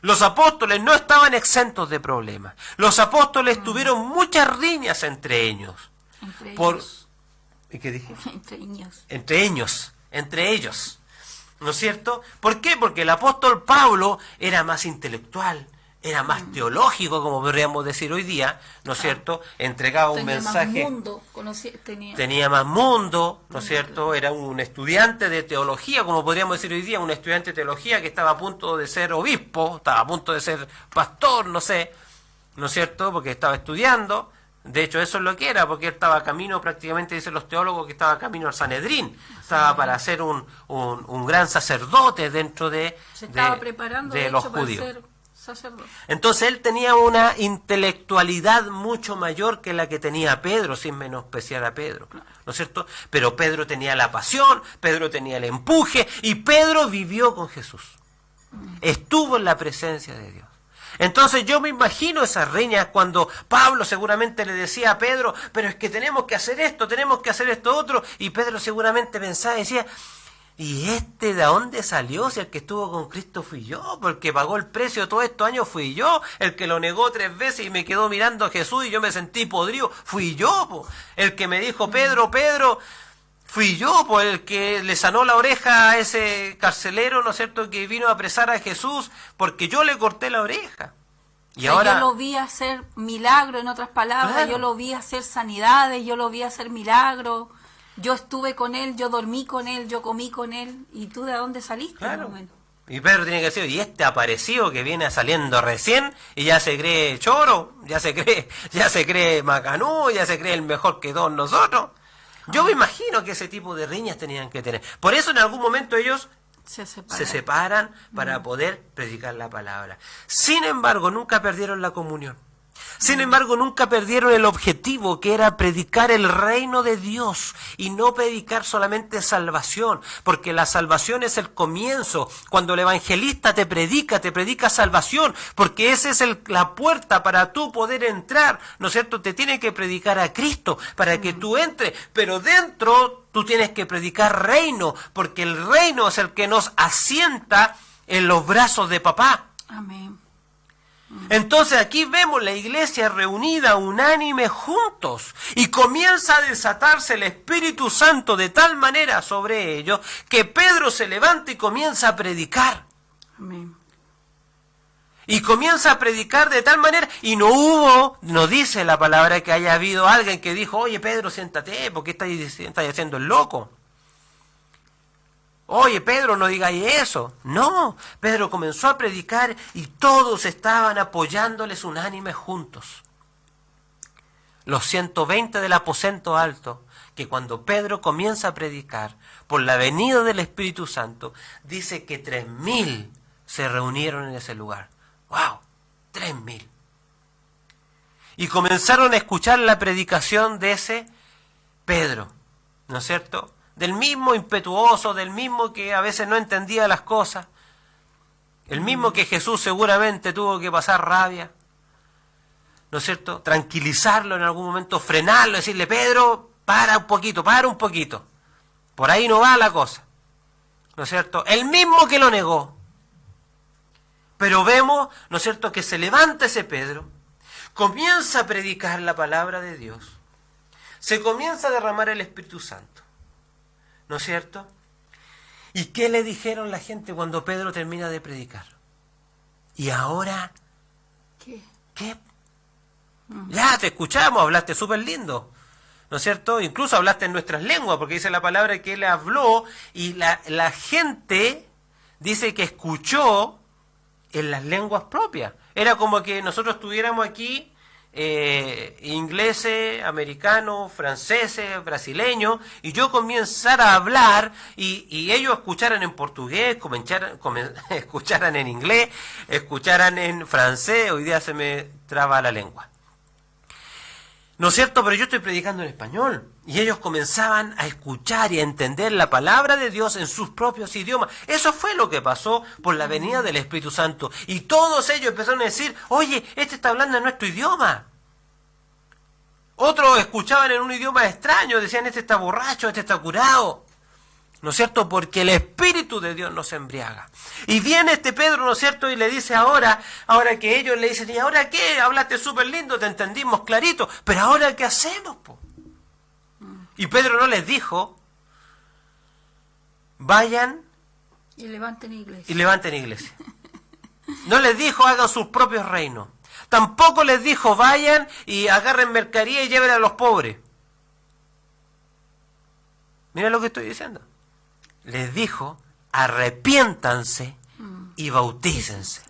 Los apóstoles no estaban exentos de problemas. Los apóstoles tuvieron muchas riñas entre ellos. Entre ellos. ¿Qué dije? Entre ellos. ¿No es cierto? ¿Por qué? Porque el apóstol Pablo era más intelectual, era más teológico, como podríamos decir hoy día, ¿no es cierto? Entregaba un mensaje. Más mundo, tenía más mundo, ¿no es cierto? Era un estudiante de teología, como podríamos decir hoy día, un estudiante de teología que estaba a punto de ser obispo, estaba a punto de ser pastor, no sé, ¿no es cierto? Porque estaba estudiando. De hecho, eso es lo que era, porque él estaba camino, prácticamente dicen los teólogos, que estaba camino al Sanedrín. Estaba para ser un gran sacerdote dentro de los judíos. Entonces él tenía una intelectualidad mucho mayor que la que tenía Pedro, sin menospreciar a Pedro, ¿no es cierto? Pero Pedro tenía la pasión, Pedro tenía el empuje, y Pedro vivió con Jesús. Estuvo en la presencia de Dios. Entonces yo me imagino esas riñas cuando Pablo seguramente le decía a Pedro, pero es que tenemos que hacer esto otro, y Pedro seguramente pensaba y decía, ¿y de dónde salió? Si el que estuvo con Cristo fui yo, porque pagó el precio todos estos años fui yo, el que lo negó 3 veces y me quedó mirando a Jesús y yo me sentí podrido, fui yo, po. El que me dijo, Pedro, fui yo, po. El que le sanó la oreja a ese carcelero, ¿no es cierto?, que vino a apresar a Jesús, porque yo le corté la oreja. Y ahora yo lo vi hacer milagros, en otras palabras, claro. Yo lo vi hacer sanidades, yo lo vi hacer milagros. Yo estuve con él, yo dormí con él, yo comí con él. ¿Y tú de dónde saliste? Claro. Y Pedro tiene que decir, y aparecido que viene saliendo recién y ya se cree choro, ya se cree macanú, ya se cree el mejor que todos nosotros. Yo me imagino que ese tipo de riñas tenían que tener. Por eso en algún momento ellos se separan para poder predicar la palabra. Sin embargo, nunca perdieron la comunión. Sin embargo, nunca perdieron el objetivo, que era predicar el reino de Dios y no predicar solamente salvación, porque la salvación es el comienzo. Cuando el evangelista te predica salvación, porque esa es la puerta para tú poder entrar, ¿no es cierto? Te tiene que predicar a Cristo para que tú entres, pero dentro tú tienes que predicar reino, porque el reino es el que nos asienta en los brazos de papá. Amén. Entonces aquí vemos la iglesia reunida, unánime, juntos, y comienza a desatarse el Espíritu Santo de tal manera sobre ellos que Pedro se levanta y comienza a predicar. Amén. Y comienza a predicar de tal manera, y no dice la palabra que haya habido alguien que dijo, oye Pedro, siéntate, ¿por qué estás haciendo el loco? Oye, Pedro, no digáis eso. No, Pedro comenzó a predicar y todos estaban apoyándoles unánimes juntos. Los 120 del aposento alto, que cuando Pedro comienza a predicar por la venida del Espíritu Santo, dice que 3.000 se reunieron en ese lugar. ¡Wow! 3.000. Y comenzaron a escuchar la predicación de ese Pedro, ¿no es cierto?, del mismo impetuoso, del mismo que a veces no entendía las cosas, el mismo que Jesús seguramente tuvo que pasar rabia, ¿no es cierto? Tranquilizarlo en algún momento, frenarlo, decirle, Pedro, para un poquito, por ahí no va la cosa, ¿no es cierto? El mismo que lo negó. Pero vemos, ¿no es cierto?, que se levanta ese Pedro, comienza a predicar la palabra de Dios, se comienza a derramar el Espíritu Santo, ¿no es cierto? ¿Y qué le dijeron la gente cuando Pedro termina de predicar? ¿Y ahora qué? Ya te escuchamos, hablaste súper lindo, ¿no es cierto? Incluso hablaste en nuestras lenguas, porque dice la palabra que él habló y la gente dice que escuchó en las lenguas propias. Era como que nosotros tuviéramos aquí ingleses, americanos, franceses, brasileños, y yo comenzara a hablar y ellos escucharan en portugués, escucharan en inglés, escucharan en francés. Hoy día se me traba la lengua, ¿no es cierto? Pero yo estoy predicando en español y ellos comenzaban a escuchar y a entender la palabra de Dios en sus propios idiomas. Eso fue lo que pasó por la venida del Espíritu Santo. Y todos ellos empezaron a decir, oye, este está hablando en nuestro idioma. Otros escuchaban en un idioma extraño, decían, este está borracho, este está curado, ¿no es cierto? Porque el Espíritu de Dios nos embriaga. Y viene este Pedro, ¿no es cierto?, y le dice ahora que ellos le dicen, ¿y ahora qué? Hablaste súper lindo, te entendimos clarito, pero ¿ahora qué hacemos, po? Y Pedro no les dijo, vayan y levanten iglesia. No les dijo hagan sus propios reinos. Tampoco les dijo vayan y agarren mercadería y lleven a los pobres. Mira lo que estoy diciendo. Les dijo arrepiéntanse y bautícense.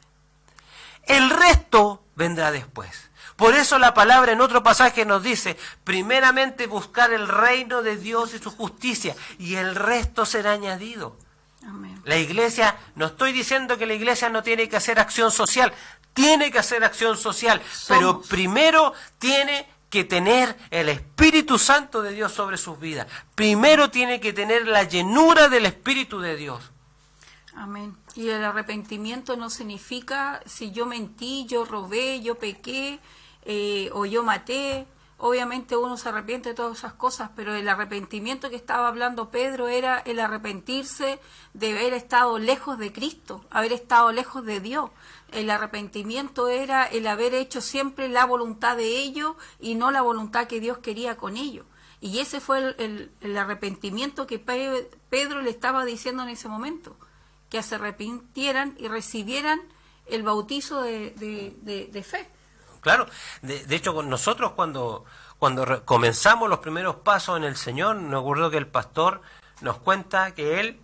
El resto vendrá después. Por eso la palabra en otro pasaje nos dice, primeramente buscar el reino de Dios y su justicia, y el resto será añadido. Amén. La iglesia, no estoy diciendo que la iglesia no tiene que hacer acción social, tiene que hacer acción social, pero primero tiene que tener el Espíritu Santo de Dios sobre sus vidas. Primero tiene que tener la llenura del Espíritu de Dios. Amén. Y el arrepentimiento no significa si yo mentí, yo robé, yo pequé o yo maté. Obviamente uno se arrepiente de todas esas cosas, pero el arrepentimiento que estaba hablando Pedro era el arrepentirse de haber estado lejos de Cristo, haber estado lejos de Dios. El arrepentimiento era el haber hecho siempre la voluntad de ellos y no la voluntad que Dios quería con ellos. Y ese fue el arrepentimiento que Pedro le estaba diciendo en ese momento, que se arrepintieran y recibieran el bautizo de fe. Claro, de hecho nosotros cuando comenzamos los primeros pasos en el Señor, me acuerdo que el pastor nos cuenta que él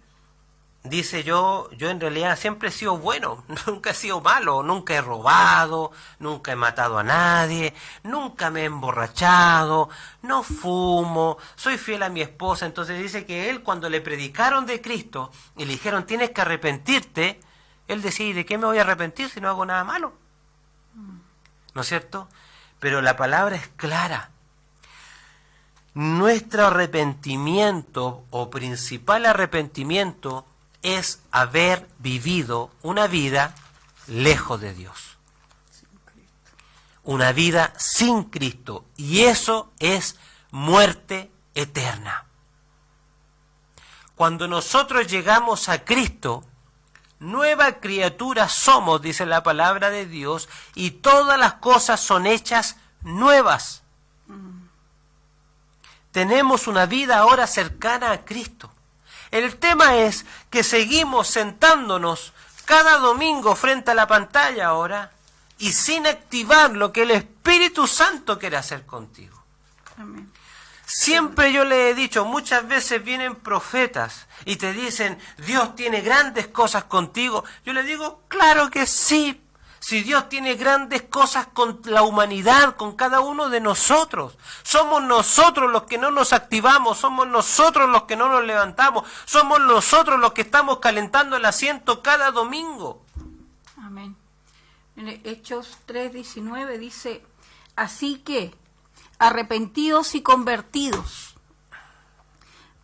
dice, yo en realidad siempre he sido bueno, nunca he sido malo, nunca he robado, nunca he matado a nadie, nunca me he emborrachado, no fumo, soy fiel a mi esposa. Entonces dice que él, cuando le predicaron de Cristo y le dijeron tienes que arrepentirte, él decía, ¿y de qué me voy a arrepentir si no hago nada malo? ¿No es cierto? Pero la palabra es clara. Nuestro arrepentimiento o principal arrepentimiento es haber vivido una vida lejos de Dios. Una vida sin Cristo. Y eso es muerte eterna. Cuando nosotros llegamos a Cristo, nueva criatura somos, dice la palabra de Dios, y todas las cosas son hechas nuevas. Tenemos una vida ahora cercana a Cristo. El tema es que seguimos sentándonos cada domingo frente a la pantalla ahora y sin activar lo que el Espíritu Santo quiere hacer contigo. Amén. Siempre yo le he dicho, muchas veces vienen profetas y te dicen, Dios tiene grandes cosas contigo. Yo le digo, claro que sí. Si Dios tiene grandes cosas con la humanidad, con cada uno de nosotros. Somos nosotros los que no nos activamos, somos nosotros los que no nos levantamos, somos nosotros los que estamos calentando el asiento cada domingo. Amén. En Hechos 3:19 dice, así que arrepentidos y convertidos,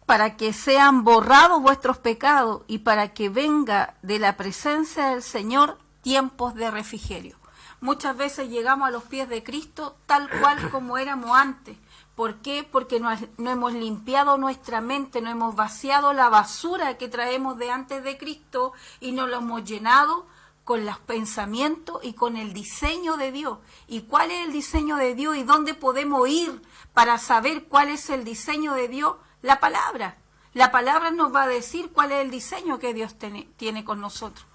para que sean borrados vuestros pecados y para que venga de la presencia del Señor tiempos de refrigerio. Muchas veces llegamos a los pies de Cristo tal cual como éramos antes. ¿Por qué? Porque no hemos limpiado nuestra mente, no hemos vaciado la basura que traemos de antes de Cristo y nos lo hemos llenado con los pensamientos y con el diseño de Dios. ¿Y cuál es el diseño de Dios y dónde podemos ir para saber cuál es el diseño de Dios? La palabra. La palabra nos va a decir cuál es el diseño que Dios tiene con nosotros.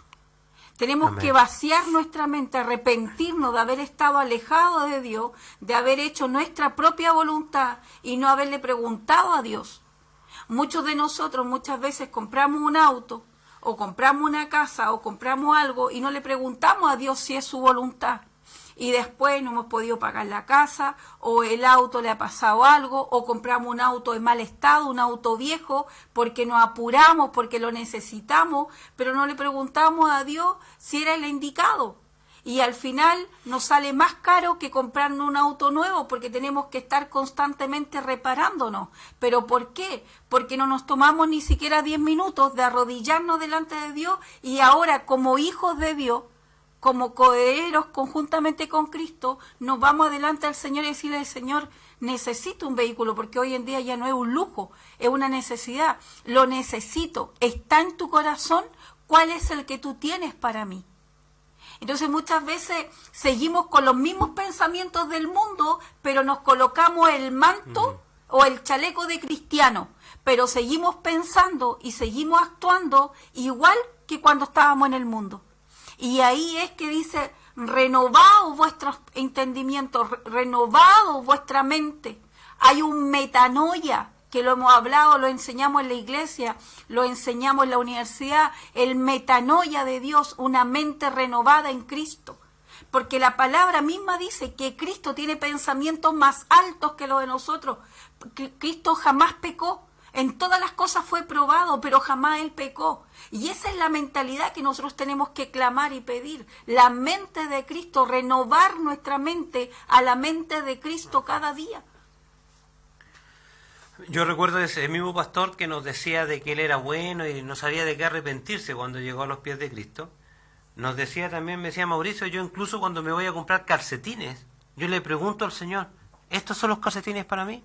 Tenemos Amén. que vaciar nuestra mente, arrepentirnos de haber estado alejados de Dios, de haber hecho nuestra propia voluntad y no haberle preguntado a Dios. Muchos de nosotros muchas veces compramos un auto o compramos una casa o compramos algo y no le preguntamos a Dios si es su voluntad. Y después no hemos podido pagar la casa, o el auto le ha pasado algo, o compramos un auto en mal estado, un auto viejo, porque nos apuramos, porque lo necesitamos, pero no le preguntamos a Dios si era el indicado. Y al final nos sale más caro que comprarnos un auto nuevo, porque tenemos que estar constantemente reparándonos. ¿Pero por qué? Porque no nos tomamos ni siquiera 10 minutos de arrodillarnos delante de Dios, y ahora como hijos de Dios, como coherederos conjuntamente con Cristo, nos vamos adelante al Señor y decirle, Señor, necesito un vehículo, porque hoy en día ya no es un lujo, es una necesidad. Lo necesito. ¿Está en tu corazón? ¿Cuál es el que tú tienes para mí? Entonces muchas veces seguimos con los mismos pensamientos del mundo, pero nos colocamos el manto o el chaleco de cristiano, pero seguimos pensando y seguimos actuando igual que cuando estábamos en el mundo. Y ahí es que dice, renovaos vuestros entendimientos, renovaos vuestra mente. Hay un metanoia, que lo hemos hablado, lo enseñamos en la iglesia, lo enseñamos en la universidad, el metanoia de Dios, una mente renovada en Cristo. Porque la palabra misma dice que Cristo tiene pensamientos más altos que los de nosotros. Que Cristo jamás pecó. En todas las cosas fue probado, pero jamás Él pecó. Y esa es la mentalidad que nosotros tenemos que clamar y pedir. La mente de Cristo, renovar nuestra mente a la mente de Cristo cada día. Yo recuerdo ese mismo pastor que nos decía de que él era bueno y no sabía de qué arrepentirse cuando llegó a los pies de Cristo. Nos decía también, me decía Mauricio, yo incluso cuando me voy a comprar calcetines, yo le pregunto al Señor, ¿estos son los calcetines para mí?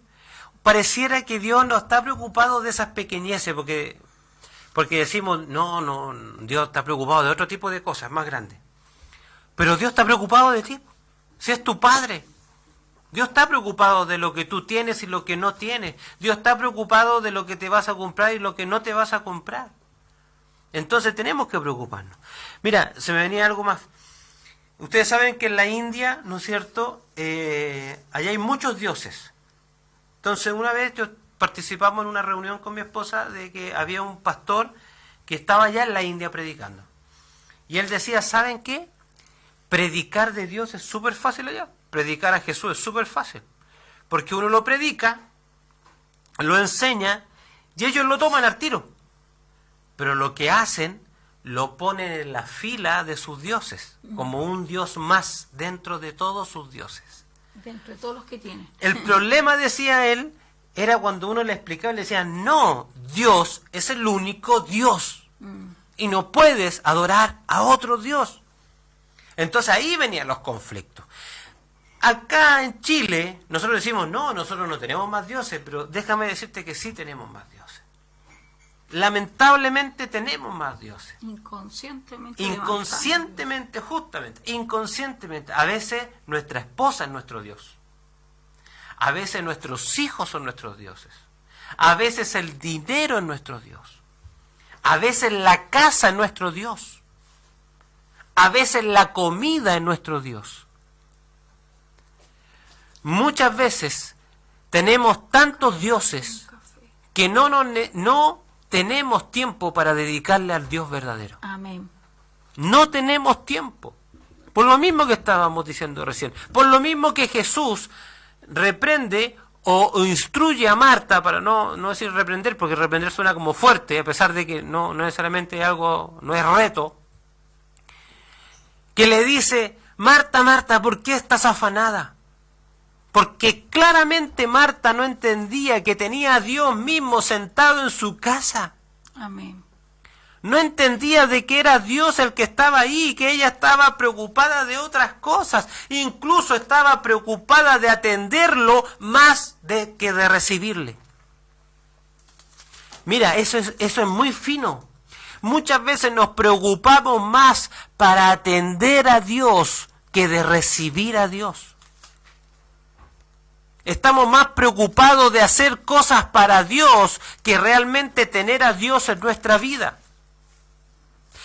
Pareciera que Dios no está preocupado de esas pequeñeces, porque decimos, no, Dios está preocupado de otro tipo de cosas más grandes. Pero Dios está preocupado de ti, si es tu Padre. Dios está preocupado de lo que tú tienes y lo que no tienes. Dios está preocupado de lo que te vas a comprar y lo que no te vas a comprar. Entonces tenemos que preocuparnos. Mira, se me venía algo más. Ustedes saben que en la India, ¿no es cierto?, allá hay muchos dioses. Entonces una vez participamos en una reunión con mi esposa de que había un pastor que estaba allá en la India predicando. Y él decía, ¿saben qué? Predicar de Dios es súper fácil allá. Predicar a Jesús es súper fácil. Porque uno lo predica, lo enseña y ellos lo toman al tiro. Pero lo que hacen, lo ponen en la fila de sus dioses, como un dios más dentro de todos sus dioses. Dentro de todos los que tiene. El problema, decía él, era cuando uno le explicaba y le decía, no, Dios es el único Dios. Y no puedes adorar a otro Dios. Entonces ahí venían los conflictos. Acá en Chile, nosotros decimos, no, nosotros no tenemos más dioses, pero déjame decirte que sí tenemos más dioses. Lamentablemente tenemos más dioses. Inconscientemente. Inconscientemente, justamente, inconscientemente. A veces nuestra esposa es nuestro Dios. A veces nuestros hijos son nuestros dioses. A veces el dinero es nuestro Dios. A veces la casa es nuestro Dios. A veces la comida es nuestro Dios. Muchas veces tenemos tantos dioses que no tenemos tiempo para dedicarle al Dios verdadero. Amén. No tenemos tiempo. Por lo mismo que estábamos diciendo recién. Por lo mismo que Jesús reprende o instruye a Marta, para no decir reprender, porque reprender suena como fuerte, a pesar de que no necesariamente algo, no es reto, que le dice, Marta, Marta, ¿por qué estás afanada? Porque claramente Marta no entendía que tenía a Dios mismo sentado en su casa. Amén. No entendía de que era Dios el que estaba ahí, que ella estaba preocupada de otras cosas. Incluso estaba preocupada de atenderlo más que de recibirle. Mira, eso es muy fino. Muchas veces nos preocupamos más para atender a Dios que de recibir a Dios. Estamos más preocupados de hacer cosas para Dios que realmente tener a Dios en nuestra vida.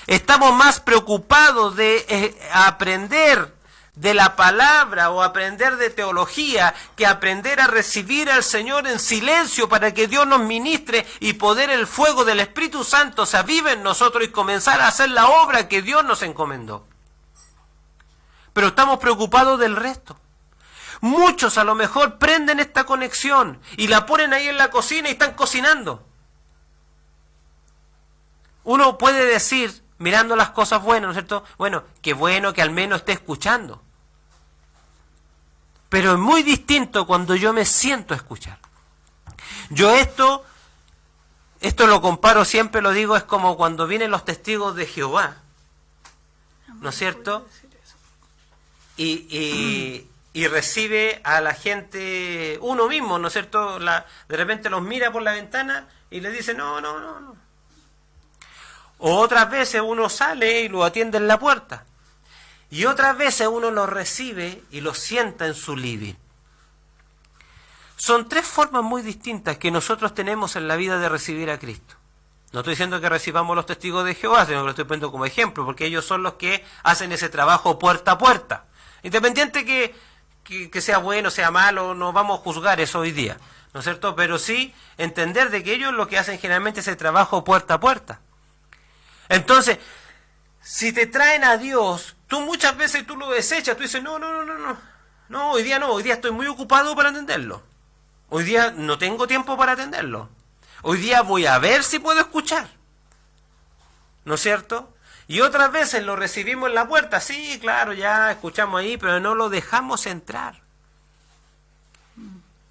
Estamos más preocupados de aprender de la palabra o aprender de teología que aprender a recibir al Señor en silencio para que Dios nos ministre y poder el fuego del Espíritu Santo se avive en nosotros y comenzar a hacer la obra que Dios nos encomendó. Pero estamos preocupados del resto. Muchos a lo mejor prenden esta conexión y la ponen ahí en la cocina y están cocinando. Uno puede decir, mirando las cosas buenas, ¿no es cierto? Bueno que al menos esté escuchando. Pero es muy distinto cuando yo me siento a escuchar. Yo esto lo comparo, siempre lo digo, es como cuando vienen los testigos de Jehová, ¿no es cierto? Y recibe a la gente uno mismo, ¿no es cierto? De repente los mira por la ventana y le dice, no. O otras veces uno sale y lo atiende en la puerta. Y otras veces uno lo recibe y lo sienta en su living. Son tres formas muy distintas que nosotros tenemos en la vida de recibir a Cristo. No estoy diciendo que recibamos los testigos de Jehová, sino que lo estoy poniendo como ejemplo, porque ellos son los que hacen ese trabajo puerta a puerta. Independiente que sea bueno, sea malo, no vamos a juzgar eso hoy día, ¿no es cierto? Pero sí entender de que ellos lo que hacen generalmente es ese trabajo puerta a puerta. Entonces, si te traen a Dios, tú muchas veces tú lo desechas, tú dices, no, hoy día estoy muy ocupado para entenderlo. Hoy día no tengo tiempo para atenderlo. Hoy día voy a ver si puedo escuchar. ¿No es cierto? Y otras veces lo recibimos en la puerta. Sí, claro, ya escuchamos ahí, pero no lo dejamos entrar.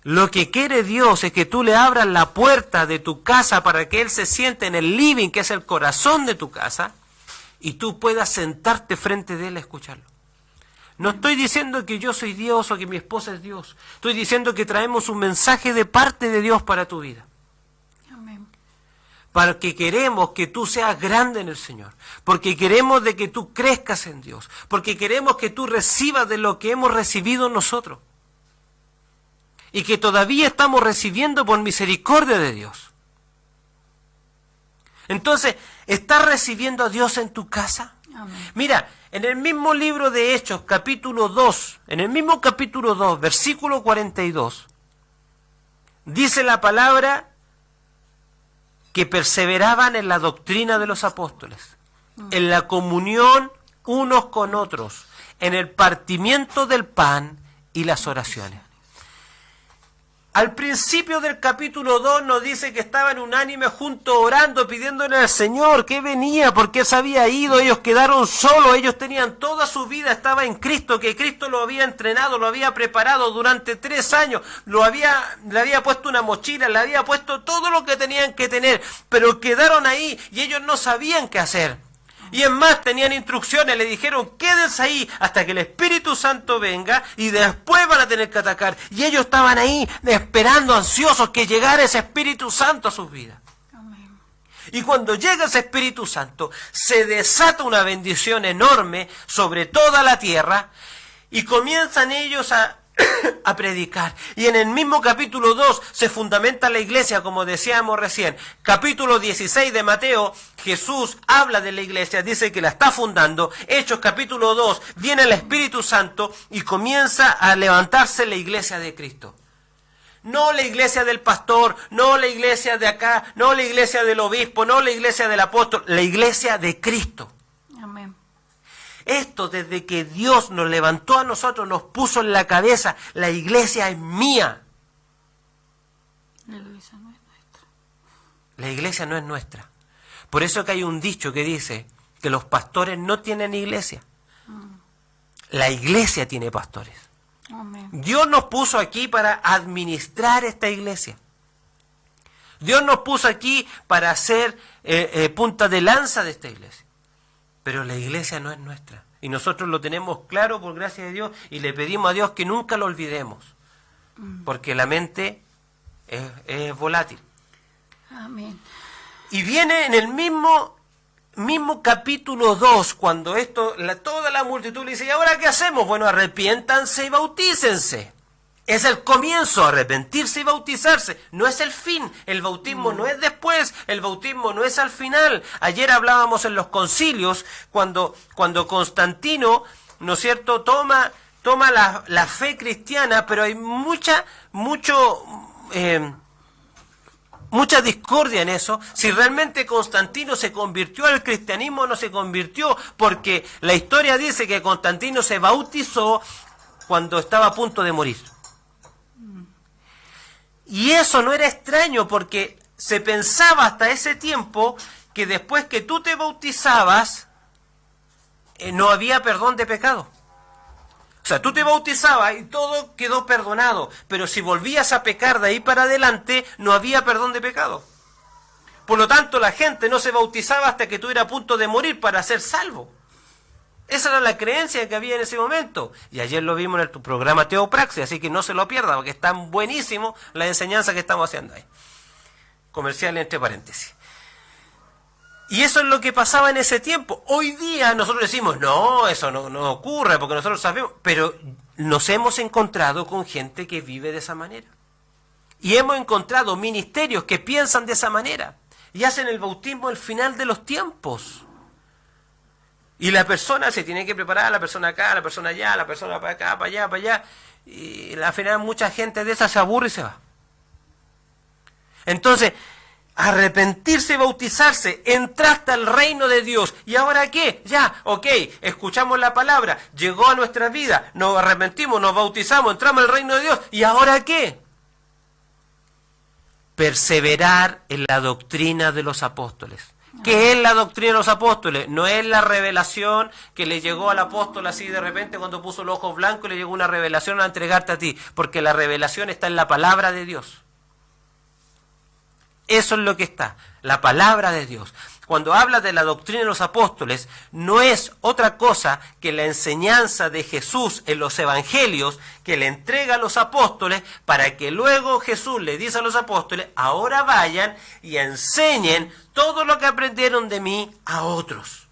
Lo que quiere Dios es que tú le abras la puerta de tu casa para que Él se siente en el living, que es el corazón de tu casa, y tú puedas sentarte frente de Él a escucharlo. No estoy diciendo que yo soy Dios o que mi esposa es Dios. Estoy diciendo que traemos un mensaje de parte de Dios para tu vida. Porque queremos que tú seas grande en el Señor, porque queremos de que tú crezcas en Dios, porque queremos que tú recibas de lo que hemos recibido nosotros, y que todavía estamos recibiendo por misericordia de Dios. Entonces, ¿estás recibiendo a Dios en tu casa? Amén. Mira, en el mismo libro de Hechos, capítulo 2, versículo 42, dice la palabra que perseveraban en la doctrina de los apóstoles, en la comunión unos con otros, en el partimiento del pan y las oraciones. Al principio del capítulo 2 nos dice que estaban unánimes juntos orando, pidiéndole al Señor que venía, porque Él se había ido, ellos quedaron solos, ellos tenían toda su vida, estaba en Cristo, que Cristo lo había entrenado, lo había preparado durante 3 años, le había puesto una mochila, le había puesto todo lo que tenían que tener, pero quedaron ahí y ellos no sabían qué hacer. Y es más, tenían instrucciones, le dijeron, quédense ahí hasta que el Espíritu Santo venga y después van a tener que atacar. Y ellos estaban ahí esperando, ansiosos, que llegara ese Espíritu Santo a sus vidas. Amén. Y cuando llega ese Espíritu Santo, se desata una bendición enorme sobre toda la tierra y comienzan ellos a predicar. Y en el mismo capítulo 2 se fundamenta la iglesia, como decíamos recién. Capítulo 16 de Mateo, Jesús habla de la iglesia, dice que la está fundando. Hechos capítulo 2, viene el Espíritu Santo y comienza a levantarse la iglesia de Cristo. No la iglesia del pastor, no la iglesia de acá, no la iglesia del obispo, no la iglesia del apóstol, la iglesia de Cristo. Amén. Esto desde que Dios nos levantó a nosotros, nos puso en la cabeza, la iglesia es mía. La iglesia no es nuestra. La iglesia no es nuestra. Por eso que hay un dicho que dice que los pastores no tienen iglesia. La iglesia tiene pastores. Amén. Dios nos puso aquí para administrar esta iglesia. Dios nos puso aquí para ser punta de lanza de esta iglesia. Pero la iglesia no es nuestra. Y nosotros lo tenemos claro por gracia de Dios y le pedimos a Dios que nunca lo olvidemos. Porque la mente es volátil. Amén. Y viene en el mismo capítulo 2, cuando toda la multitud le dice, ¿y ahora qué hacemos? Bueno, arrepiéntanse y bautícense. Es el comienzo, arrepentirse y bautizarse. No es el fin. El bautismo no es después. El bautismo no es al final. Ayer hablábamos en los concilios cuando Constantino, ¿no es cierto?, toma la fe cristiana, pero hay mucha discordia en eso. Si realmente Constantino se convirtió al cristianismo o no se convirtió, porque la historia dice que Constantino se bautizó cuando estaba a punto de morir. Y eso no era extraño porque se pensaba hasta ese tiempo que después que tú te bautizabas no había perdón de pecado. O sea, tú te bautizabas y todo quedó perdonado, pero si volvías a pecar de ahí para adelante no había perdón de pecado. Por lo tanto, la gente no se bautizaba hasta que tú eras a punto de morir para ser salvo. Esa era la creencia que había en ese momento. Y ayer lo vimos en tu programa Teopraxis, así que no se lo pierda, porque está buenísimo la enseñanza que estamos haciendo ahí. Comercial entre paréntesis. Y eso es lo que pasaba en ese tiempo. Hoy día nosotros decimos, no, eso no ocurre, porque nosotros sabemos. Pero nos hemos encontrado con gente que vive de esa manera. Y hemos encontrado ministerios que piensan de esa manera. y hacen el bautismo al final de los tiempos. Y la persona se tiene que preparar, la persona acá, la persona allá, la persona para acá, para allá, para allá. Y al final mucha gente de esa se aburre y se va. Entonces, arrepentirse y bautizarse, entraste al reino de Dios. ¿Y ahora qué? Ya, ok, escuchamos la palabra, llegó a nuestra vida, nos arrepentimos, nos bautizamos, entramos al reino de Dios. ¿Y ahora qué? Perseverar en la doctrina de los apóstoles. ¿Qué es la doctrina de los apóstoles? No es la revelación que le llegó al apóstol así de repente cuando puso los ojos blancos y le llegó una revelación a entregarte a ti, porque la revelación está en la palabra de Dios. Eso es lo que está, la palabra de Dios. Cuando habla de la doctrina de los apóstoles, no es otra cosa que la enseñanza de Jesús en los evangelios que le entrega a los apóstoles para que luego Jesús le dice a los apóstoles, ahora vayan y enseñen todo lo que aprendieron de mí a otros.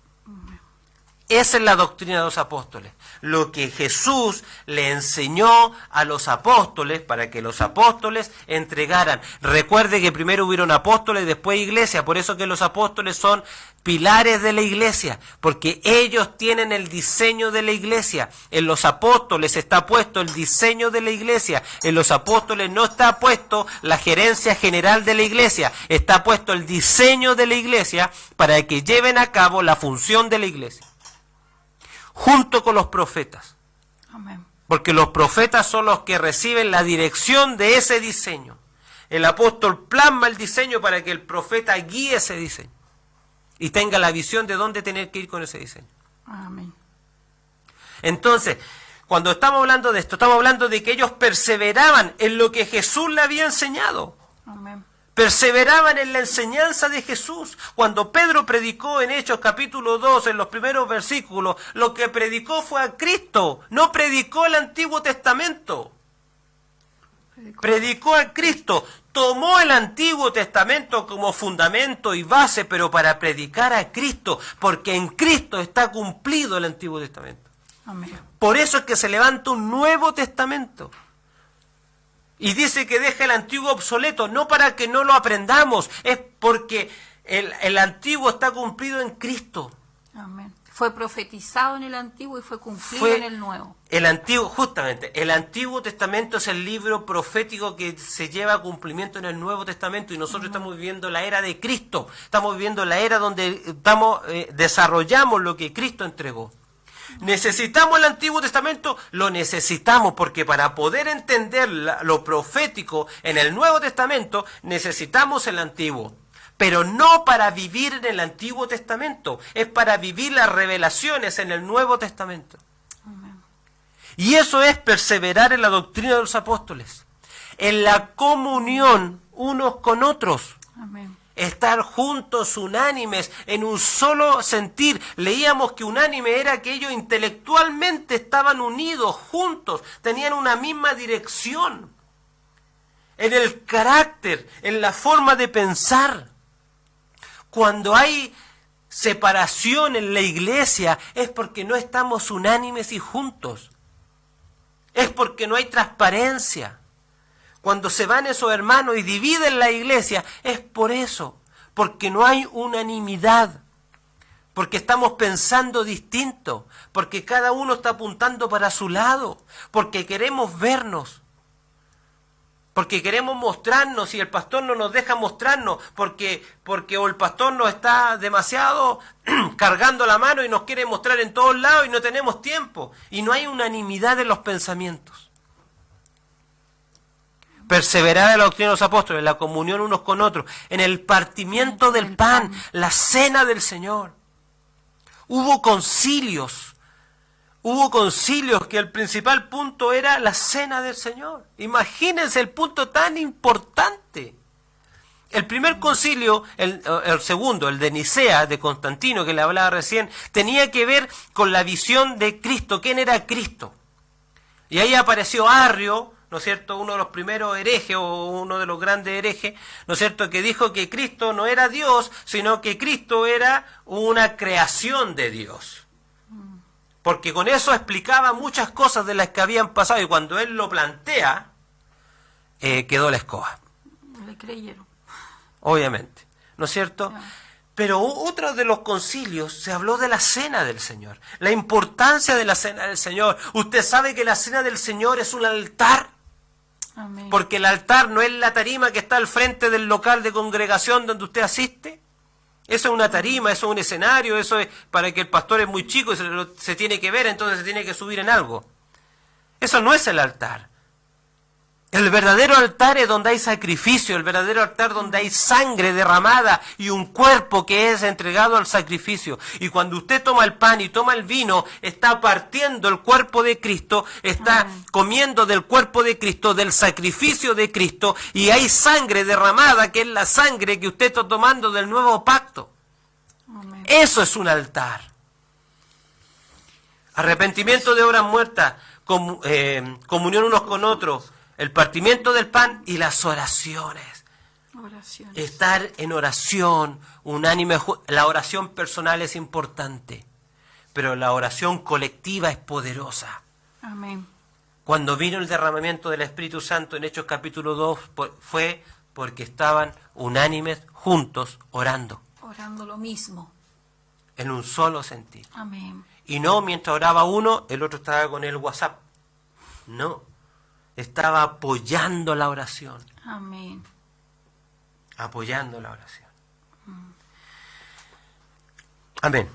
Esa es la doctrina de los apóstoles. Lo que Jesús le enseñó a los apóstoles para que los apóstoles entregaran. Recuerde que primero hubieron apóstoles, después iglesia. Por eso que los apóstoles son pilares de la iglesia. Porque ellos tienen el diseño de la iglesia. En los apóstoles está puesto el diseño de la iglesia. En los apóstoles no está puesto la gerencia general de la iglesia. Está puesto el diseño de la iglesia para que lleven a cabo la función de la iglesia. Junto con los profetas. Amén. Porque los profetas son los que reciben la dirección de ese diseño. El apóstol plasma el diseño para que el profeta guíe ese diseño y tenga la visión de dónde tener que ir con ese diseño. Amén. Entonces, cuando estamos hablando de esto, estamos hablando de que ellos perseveraban en lo que Jesús le había enseñado. Amén. Perseveraban en la enseñanza de Jesús. Cuando Pedro predicó en Hechos capítulo 2, en los primeros versículos, lo que predicó fue a Cristo, no predicó el Antiguo Testamento. Predicó a Cristo, tomó el Antiguo Testamento como fundamento y base, pero para predicar a Cristo, porque en Cristo está cumplido el Antiguo Testamento. Amén. Por eso es que se levanta un Nuevo Testamento. Y dice que deja el antiguo obsoleto, no para que no lo aprendamos, es porque el antiguo está cumplido en Cristo. Amén. Fue profetizado en el Antiguo y fue cumplido en el Nuevo. El Antiguo, justamente, el Antiguo Testamento es el libro profético que se lleva a cumplimiento en el Nuevo Testamento y nosotros estamos viviendo la era de Cristo, estamos viviendo la era donde desarrollamos lo que Cristo entregó. ¿Necesitamos el Antiguo Testamento? Lo necesitamos porque para poder entender lo profético en el Nuevo Testamento necesitamos el Antiguo. Pero no para vivir en el Antiguo Testamento, es para vivir las revelaciones en el Nuevo Testamento. Amén. Y eso es perseverar en la doctrina de los apóstoles, en la comunión unos con otros. Amén. Estar juntos, unánimes, en un solo sentir. Leíamos que unánime era que ellos intelectualmente estaban unidos, juntos, tenían una misma dirección. En el carácter, en la forma de pensar. Cuando hay separación en la iglesia es porque no estamos unánimes y juntos. Es porque no hay transparencia. Cuando se van esos hermanos y dividen la iglesia, es por eso, porque no hay unanimidad, porque estamos pensando distinto, porque cada uno está apuntando para su lado, porque queremos vernos, porque queremos mostrarnos y el pastor no nos deja mostrarnos, porque o el pastor nos está demasiado cargando la mano y nos quiere mostrar en todos lados y no tenemos tiempo, y no hay unanimidad en los pensamientos. Perseverar en la doctrina de los apóstoles, en la comunión unos con otros, en el partimiento del pan, la cena del Señor. Hubo concilios que el principal punto era la cena del Señor. Imagínense el punto tan importante. El primer concilio, el segundo, el de Nicea, de Constantino, que le hablaba recién, tenía que ver con la visión de Cristo. ¿Quién era Cristo? Y ahí apareció Arrio, ¿no es cierto?, uno de los primeros herejes o uno de los grandes herejes, ¿no es cierto?, que dijo que Cristo no era Dios, sino que Cristo era una creación de Dios. Porque con eso explicaba muchas cosas de las que habían pasado y cuando él lo plantea, quedó la escoba. Le creyeron. Obviamente. ¿no es cierto? Pero otro de los concilios se habló de la cena del Señor, la importancia de la cena del Señor. Usted sabe que la cena del Señor es un altar, Amén. porque el altar no es la tarima que está al frente del local de congregación donde usted asiste. Eso es una tarima, eso es un escenario, eso es para que el pastor es muy chico y se tiene que ver, entonces se tiene que subir en algo. Eso no es el altar. El verdadero altar es donde hay sacrificio, el verdadero altar donde hay sangre derramada y un cuerpo que es entregado al sacrificio. Y cuando usted toma el pan y toma el vino, está partiendo el cuerpo de Cristo, está comiendo del cuerpo de Cristo, del sacrificio de Cristo, y hay sangre derramada, que es la sangre que usted está tomando del nuevo pacto. Amén. Eso es un altar. Arrepentimiento de obras muertas, comunión unos con otros, el partimiento del pan y las oraciones. Oraciones. Estar en oración, unánime. La oración personal es importante, pero la oración colectiva es poderosa. Amén. Cuando vino el derramamiento del Espíritu Santo en Hechos capítulo 2, fue porque estaban unánimes, juntos, orando, Orando lo mismo. en un solo sentir. Amén. Y no mientras oraba uno, el otro estaba con el WhatsApp. No, estaba apoyando la oración. Amén. Apoyando la oración. Amén.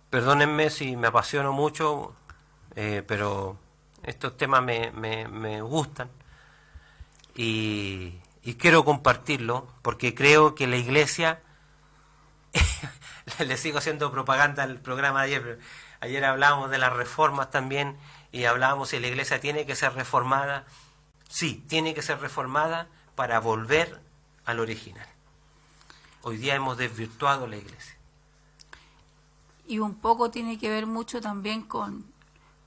Perdónenme si me apasiono mucho, pero estos temas me gustan y quiero compartirlo porque creo que la iglesia, le sigo haciendo propaganda al programa de ayer, pero ayer hablábamos de las reformas también y hablábamos si la iglesia tiene que ser reformada. Sí, tiene que ser reformada para volver al original. Hoy día hemos desvirtuado la iglesia. Y un poco tiene que ver mucho también con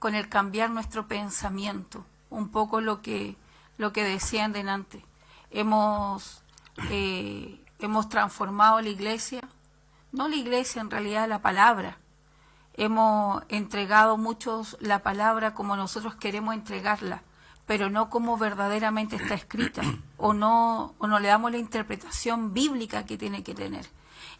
el cambiar nuestro pensamiento. Un poco lo que decían delante. Hemos transformado la iglesia, no la iglesia, en realidad la palabra. Hemos entregado muchos la palabra como nosotros queremos entregarla, pero no como verdaderamente está escrita, o no le damos la interpretación bíblica que tiene que tener.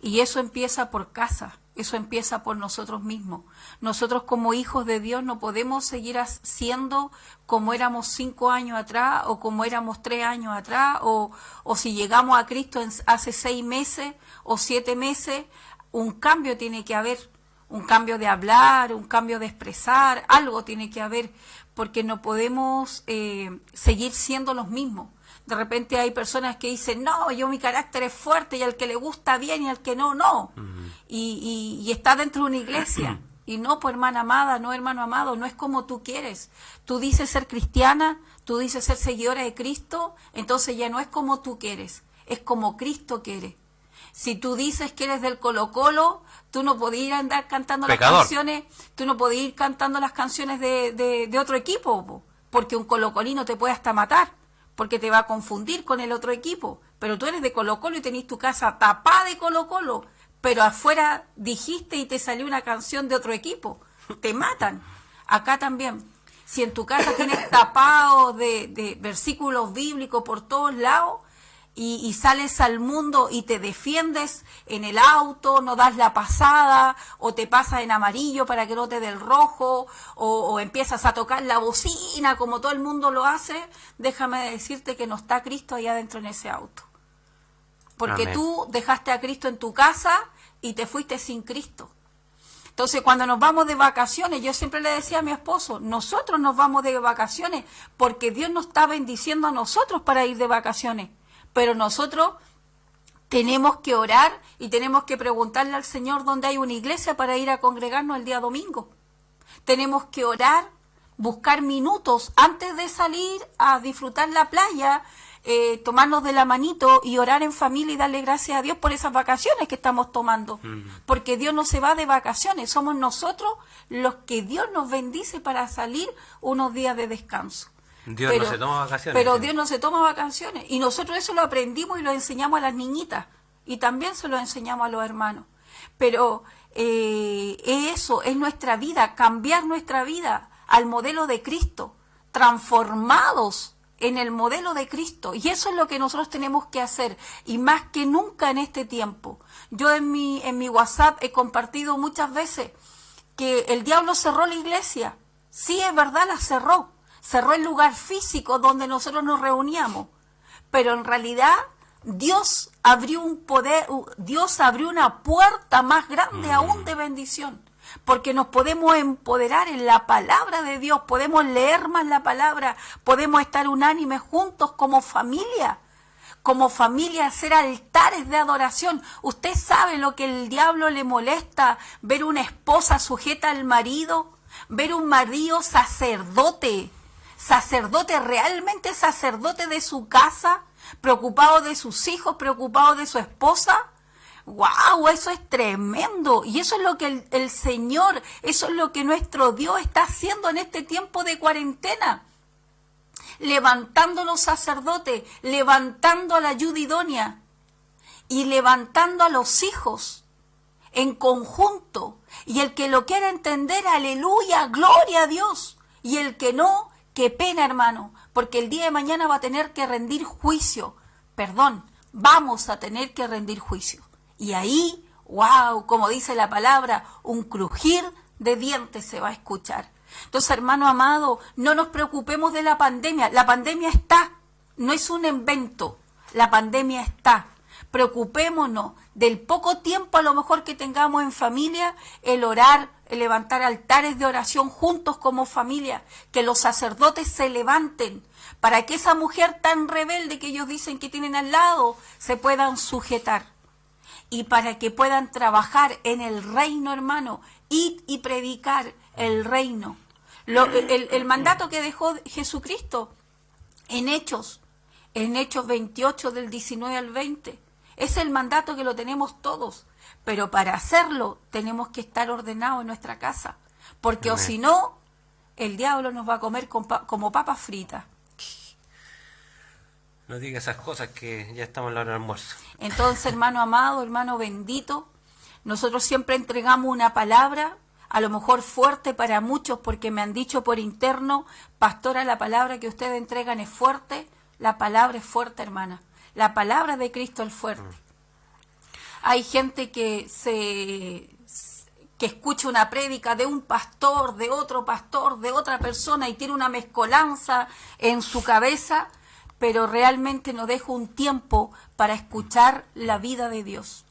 Y eso empieza por casa, eso empieza por nosotros mismos. Nosotros como hijos de Dios no podemos seguir siendo como éramos 5 años atrás, o como éramos 3 años atrás, o si llegamos a Cristo hace 6 meses o 7 meses. Un cambio tiene que haber, un cambio de hablar, un cambio de expresar, algo tiene que haber, porque no podemos seguir siendo los mismos. De repente hay personas que dicen, no, yo mi carácter es fuerte, y al que le gusta bien y al que no, no. Y está dentro de una iglesia. Y no, pues hermana amada, no hermano amado, no es como tú quieres. Tú dices ser cristiana, tú dices ser seguidora de Cristo, entonces ya no es como tú quieres, es como Cristo quiere. Si tú dices que eres del Colo-Colo, tú no podés ir a andar cantando Pecador. las canciones, tú no podés ir cantando las canciones de otro equipo, porque un colocolino te puede hasta matar, porque te va a confundir con el otro equipo. Pero tú eres de Colo-Colo y tenés tu casa tapada de Colo-Colo, pero afuera dijiste y te salió una canción de otro equipo. Te matan. Acá también. Si en tu casa tienes tapado de versículos bíblicos por todos lados, y sales al mundo y te defiendes en el auto, no das la pasada, o te pasas en amarillo para que no te dé el rojo, o empiezas a tocar la bocina como todo el mundo lo hace, déjame decirte que no está Cristo allá adentro en ese auto. Porque Amén. tú dejaste a Cristo en tu casa y te fuiste sin Cristo. Entonces, cuando nos vamos de vacaciones, yo siempre le decía a mi esposo, nosotros nos vamos de vacaciones porque Dios nos está bendiciendo a nosotros para ir de vacaciones. Pero nosotros tenemos que orar y tenemos que preguntarle al Señor dónde hay una iglesia para ir a congregarnos el día domingo. Tenemos que orar, buscar minutos antes de salir a disfrutar la playa, tomarnos de la manito y orar en familia y darle gracias a Dios por esas vacaciones que estamos tomando. Porque Dios no se va de vacaciones, somos nosotros los que Dios nos bendice para salir unos días de descanso. Dios no se toma vacaciones. Pero Dios no se toma vacaciones. Y nosotros eso lo aprendimos y lo enseñamos a las niñitas. Y también se lo enseñamos a los hermanos. Pero eso es nuestra vida, cambiar nuestra vida al modelo de Cristo, transformados en el modelo de Cristo. Y eso es lo que nosotros tenemos que hacer, y más que nunca en este tiempo. Yo en mi WhatsApp he compartido muchas veces que el diablo cerró la iglesia. Sí, es verdad, la cerró. Cerró el lugar físico donde nosotros nos reuníamos. Pero en realidad Dios abrió Dios abrió una puerta más grande aún de bendición. Porque nos podemos empoderar en la palabra de Dios, podemos leer más la palabra, podemos estar unánimes juntos como familia, hacer altares de adoración. Usted sabe lo que el diablo le molesta, ver una esposa sujeta al marido, ver un marido sacerdote, realmente sacerdote de su casa, preocupado de sus hijos, preocupado de su esposa. ¡Wow! Eso es tremendo. Y eso es lo que el Señor, eso es lo que nuestro Dios está haciendo en este tiempo de cuarentena. Levantando los sacerdotes, levantando a la ayuda idónea y levantando a los hijos en conjunto. Y el que lo quiera entender, aleluya, gloria a Dios. Y el que no, qué pena, hermano, porque el día de mañana va a tener que rendir juicio. Vamos a tener que rendir juicio. Y ahí, wow, como dice la palabra, un crujir de dientes se va a escuchar. Entonces, hermano amado, no nos preocupemos de la pandemia. La pandemia está, no es un invento. La pandemia está. Preocupémonos del poco tiempo a lo mejor que tengamos en familia, el orar, el levantar altares de oración juntos como familia, que los sacerdotes se levanten para que esa mujer tan rebelde que ellos dicen que tienen al lado se puedan sujetar. Y para que puedan trabajar en el reino, hermano, y predicar el reino. El mandato que dejó Jesucristo en Hechos 28 del 19 al 20, es el mandato que lo tenemos todos. Pero para hacerlo tenemos que estar ordenados en nuestra casa. Porque Amén. O si no, el diablo nos va a comer como papas fritas. No diga esas cosas que ya estamos en la hora del almuerzo. Entonces, hermano amado, hermano bendito, nosotros siempre entregamos una palabra, a lo mejor fuerte para muchos, porque me han dicho por interno, pastora, la palabra que ustedes entregan es fuerte. La palabra es fuerte, hermana. La palabra de Cristo es fuerte. Hay gente que escucha una prédica de un pastor, de otro pastor, de otra persona, y tiene una mezcolanza en su cabeza, pero realmente no deja un tiempo para escuchar la vida de Dios,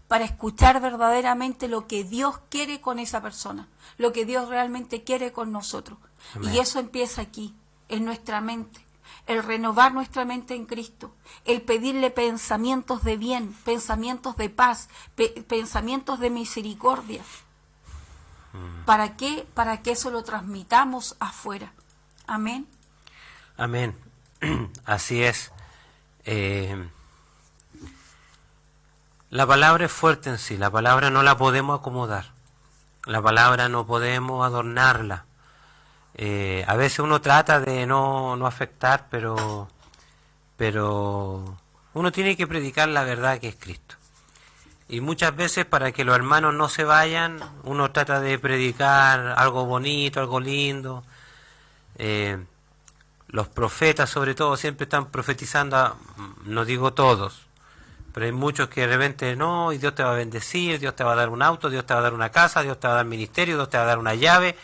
para escuchar verdaderamente lo que Dios quiere con esa persona, lo que Dios realmente quiere con nosotros. Amén. Y eso empieza aquí, en nuestra mente, el renovar nuestra mente en Cristo, el pedirle pensamientos de bien, pensamientos de paz, pensamientos de misericordia. ¿Para qué? Para que eso lo transmitamos afuera. Amén. Amén. Así es. La palabra es fuerte en sí, la palabra no la podemos acomodar, la palabra no podemos adornarla. A veces uno trata de no afectar, pero uno tiene que predicar la verdad que es Cristo. Y muchas veces, para que los hermanos no se vayan, uno trata de predicar algo bonito, algo lindo. Los profetas, sobre todo, siempre están profetizando, no digo todos, pero hay muchos que de repente, no, y Dios te va a bendecir, Dios te va a dar un auto, Dios te va a dar una casa, Dios te va a dar ministerio, Dios te va a dar una llave.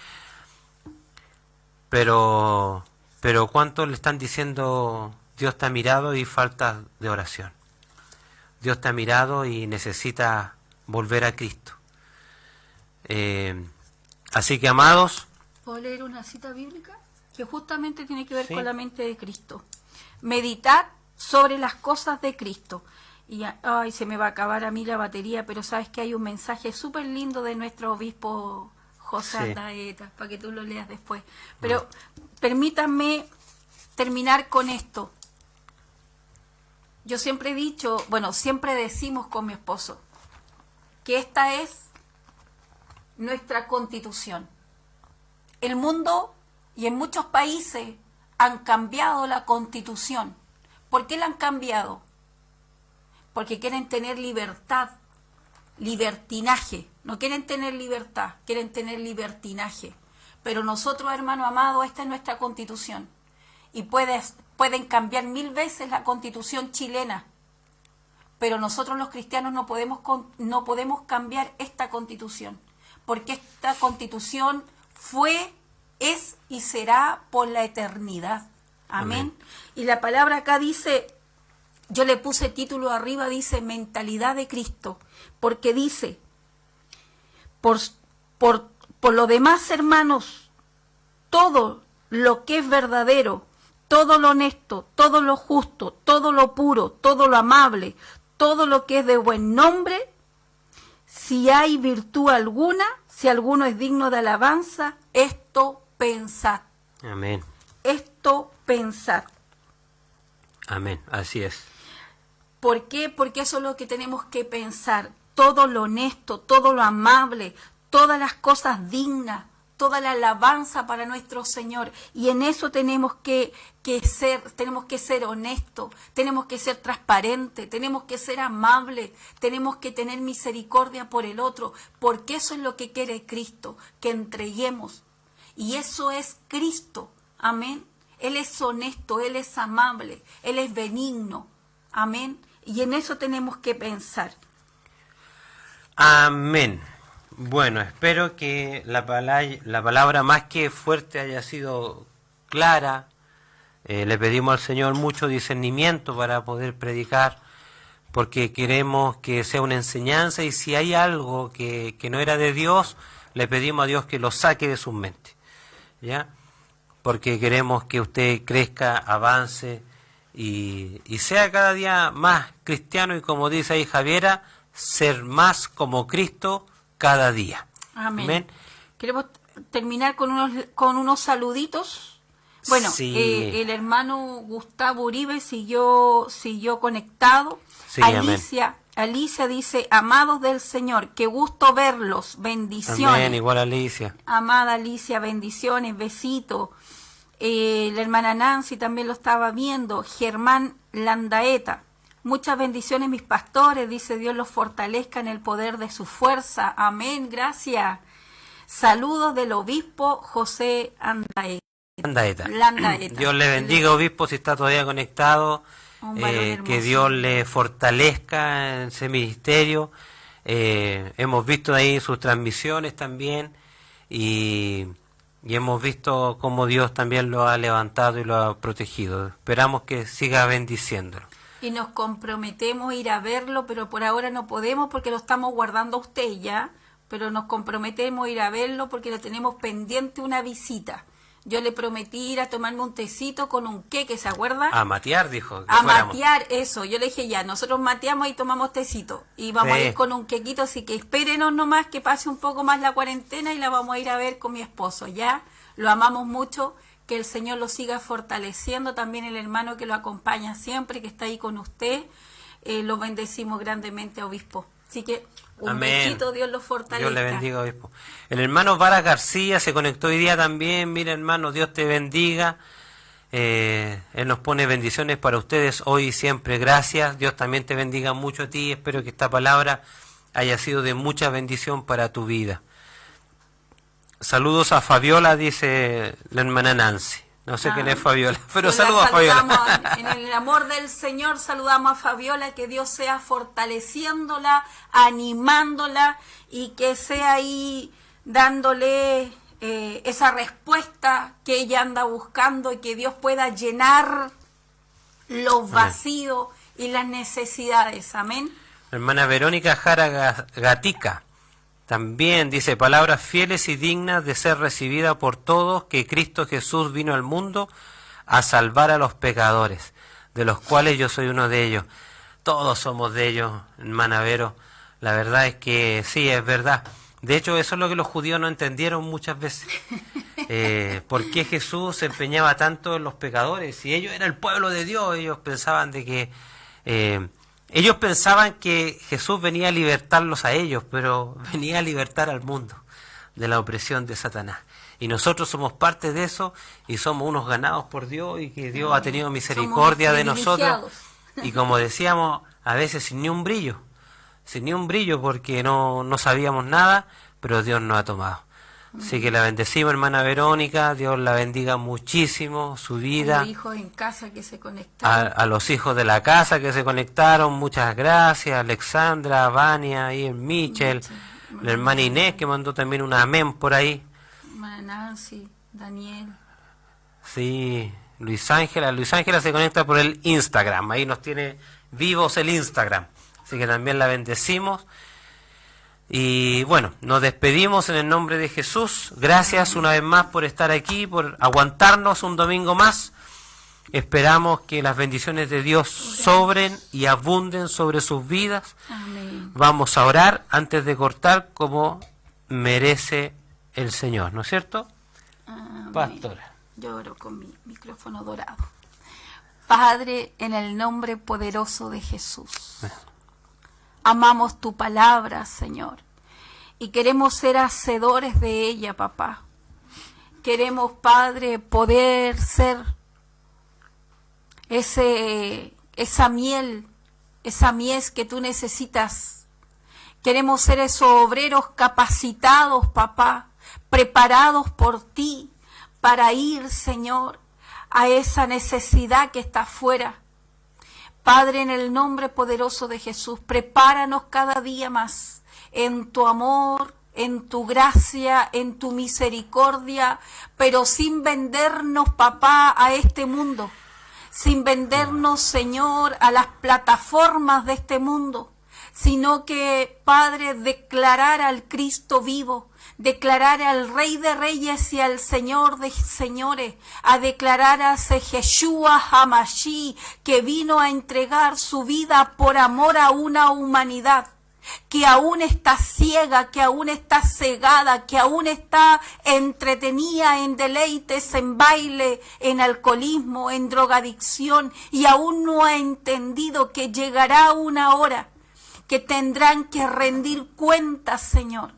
Pero ¿cuántos le están diciendo, Dios te ha mirado y falta de oración? Dios te ha mirado y necesita volver a Cristo. Así que, amados... ¿Puedo leer una cita bíblica? Que justamente tiene que ver Sí. con la mente de Cristo. Meditad sobre las cosas de Cristo. Y ay, se me va a acabar a mí la batería, pero sabes que hay un mensaje súper lindo de nuestro obispo José Sí. Aldaeta, para que tú lo leas después. Pero permítanme terminar con esto. Yo siempre he dicho, bueno, siempre decimos con mi esposo, que esta es nuestra constitución. El mundo y en muchos países han cambiado la constitución. ¿Por qué la han cambiado? Porque quieren tener libertad, libertinaje. No quieren tener libertad, quieren tener libertinaje. Pero nosotros, hermano amado, esta es nuestra constitución. y pueden cambiar 1000 veces la Constitución chilena, pero nosotros los cristianos no podemos cambiar esta Constitución, porque esta Constitución fue, es y será por la eternidad. Amén. Y la palabra acá dice, yo le puse título arriba, dice mentalidad de Cristo, porque dice, por lo demás, hermanos, todo lo que es verdadero, todo lo honesto, todo lo justo, todo lo puro, todo lo amable, todo lo que es de buen nombre, si hay virtud alguna, si alguno es digno de alabanza, esto pensad. Amén. Esto pensad. Amén, así es. ¿Por qué? Porque eso es lo que tenemos que pensar. Todo lo honesto, todo lo amable, todas las cosas dignas, toda la alabanza para nuestro Señor. Y en eso tenemos que ser honestos, tenemos que ser transparentes, tenemos que ser amables, tenemos que tener misericordia por el otro, porque eso es lo que quiere Cristo, que entreguemos. Y eso es Cristo. Amén. Él es honesto, Él es amable, Él es benigno. Amén. Y en eso tenemos que pensar. Amén. Bueno, espero que la palabra más que fuerte haya sido clara. Le pedimos al Señor mucho discernimiento para poder predicar, porque queremos que sea una enseñanza, y si hay algo que no era de Dios, le pedimos a Dios que lo saque de sus mentes, ¿ya? Porque queremos que usted crezca, avance y sea cada día más cristiano, y como dice ahí Javiera, ser más como Cristo cada día. Amén. Amén. Queremos terminar con unos saluditos. Bueno, sí. El hermano Gustavo Uribe siguió conectado. Sí, Alicia dice, amados del Señor, qué gusto verlos, bendiciones. Amén, igual Alicia. Amada Alicia, bendiciones, besitos. La hermana Nancy también lo estaba viendo. Germán Landaeta, muchas bendiciones mis pastores, dice Dios los fortalezca en el poder de su fuerza. Amén, gracias. Saludos del obispo José Landaeta. Dios le bendiga, obispo, si está todavía conectado. Que Dios le fortalezca en ese ministerio. Hemos visto ahí sus transmisiones también, y hemos visto cómo Dios también lo ha levantado y lo ha protegido. Esperamos que siga bendiciéndolo. Y nos comprometemos a ir a verlo, pero por ahora no podemos porque lo estamos guardando a usted ya, pero nos comprometemos a ir a verlo porque lo tenemos pendiente una visita. Yo le prometí ir a tomarme un tecito con un queque, ¿se acuerda? A matear, dijo. A matear, eso. Yo le dije ya, nosotros mateamos y tomamos tecito. Y vamos a ir con un quequito, así que espérenos nomás que pase un poco más la cuarentena y la vamos a ir a ver con mi esposo, ¿ya? Lo amamos mucho, que el Señor lo siga fortaleciendo. También el hermano que lo acompaña siempre, que está ahí con usted. Lo bendecimos grandemente, obispo. Así que un Amén. besito, Dios lo fortalezca. Dios le bendiga, obispo. El hermano Vara García se conectó hoy día también. Mira, hermano, Dios te bendiga. Él nos pone bendiciones para ustedes hoy y siempre. Gracias. Dios también te bendiga mucho a ti. Espero que esta palabra haya sido de mucha bendición para tu vida. Saludos a Fabiola, dice la hermana Nancy. No sé quién es Fabiola, pero saludos a Fabiola. En el amor del Señor saludamos a Fabiola, que Dios sea fortaleciéndola, animándola, y que sea ahí dándole esa respuesta que ella anda buscando, y que Dios pueda llenar los vacíos y las necesidades. Amén. Hermana Verónica Jara Gatica también dice, palabras fieles y dignas de ser recibida por todos, que Cristo Jesús vino al mundo a salvar a los pecadores, de los cuales yo soy uno de ellos. Todos somos de ellos, hermana Vero. La verdad es que sí, es verdad. De hecho, eso es lo que los judíos no entendieron muchas veces. ¿Por qué Jesús se empeñaba tanto en los pecadores? Si ellos eran el pueblo de Dios, ellos pensaban que Jesús venía a libertarlos a ellos, pero venía a libertar al mundo de la opresión de Satanás. Y nosotros somos parte de eso, y somos unos ganados por Dios, y que Dios ha tenido misericordia de nosotros. Y como decíamos, a veces sin ni un brillo, porque no sabíamos nada, pero Dios nos ha tomado. Así que la bendecimos, hermana Verónica, Dios la bendiga muchísimo, su vida. A los hijos en casa que se conectaron. A los hijos de la casa que se conectaron, muchas gracias. Alexandra, Vania, y Michel, la hermana Inés que mandó también un amén por ahí. Hermana Nancy, Daniel. Sí, Luis Ángela se conecta por el Instagram, ahí nos tiene vivos el Instagram, así que también la bendecimos. Y bueno, nos despedimos en el nombre de Jesús. Gracias una vez más por estar aquí, por aguantarnos un domingo más. Esperamos que las bendiciones de Dios sobren y abunden sobre sus vidas. Amén. Vamos a orar antes de cortar como merece el Señor, ¿no es cierto? Amén. Pastora. Yo oro con mi micrófono dorado. Padre, en el nombre poderoso de Jesús. Amamos tu palabra, Señor, y queremos ser hacedores de ella, papá. Queremos, Padre, poder ser esa miel que tú necesitas. Queremos ser esos obreros capacitados, papá, preparados por ti para ir, Señor, a esa necesidad que está afuera. Padre, en el nombre poderoso de Jesús, prepáranos cada día más en tu amor, en tu gracia, en tu misericordia, pero sin vendernos, papá, a este mundo, sin vendernos, Señor, a las plataformas de este mundo, sino que, Padre, declarar al Cristo vivo, declarar al Rey de Reyes y al Señor de Señores, a declarar a ese Yeshua Hamashi que vino a entregar su vida por amor a una humanidad que aún está ciega, que aún está cegada, que aún está entretenida en deleites, en baile, en alcoholismo, en drogadicción, y aún no ha entendido que llegará una hora que tendrán que rendir cuentas, Señor.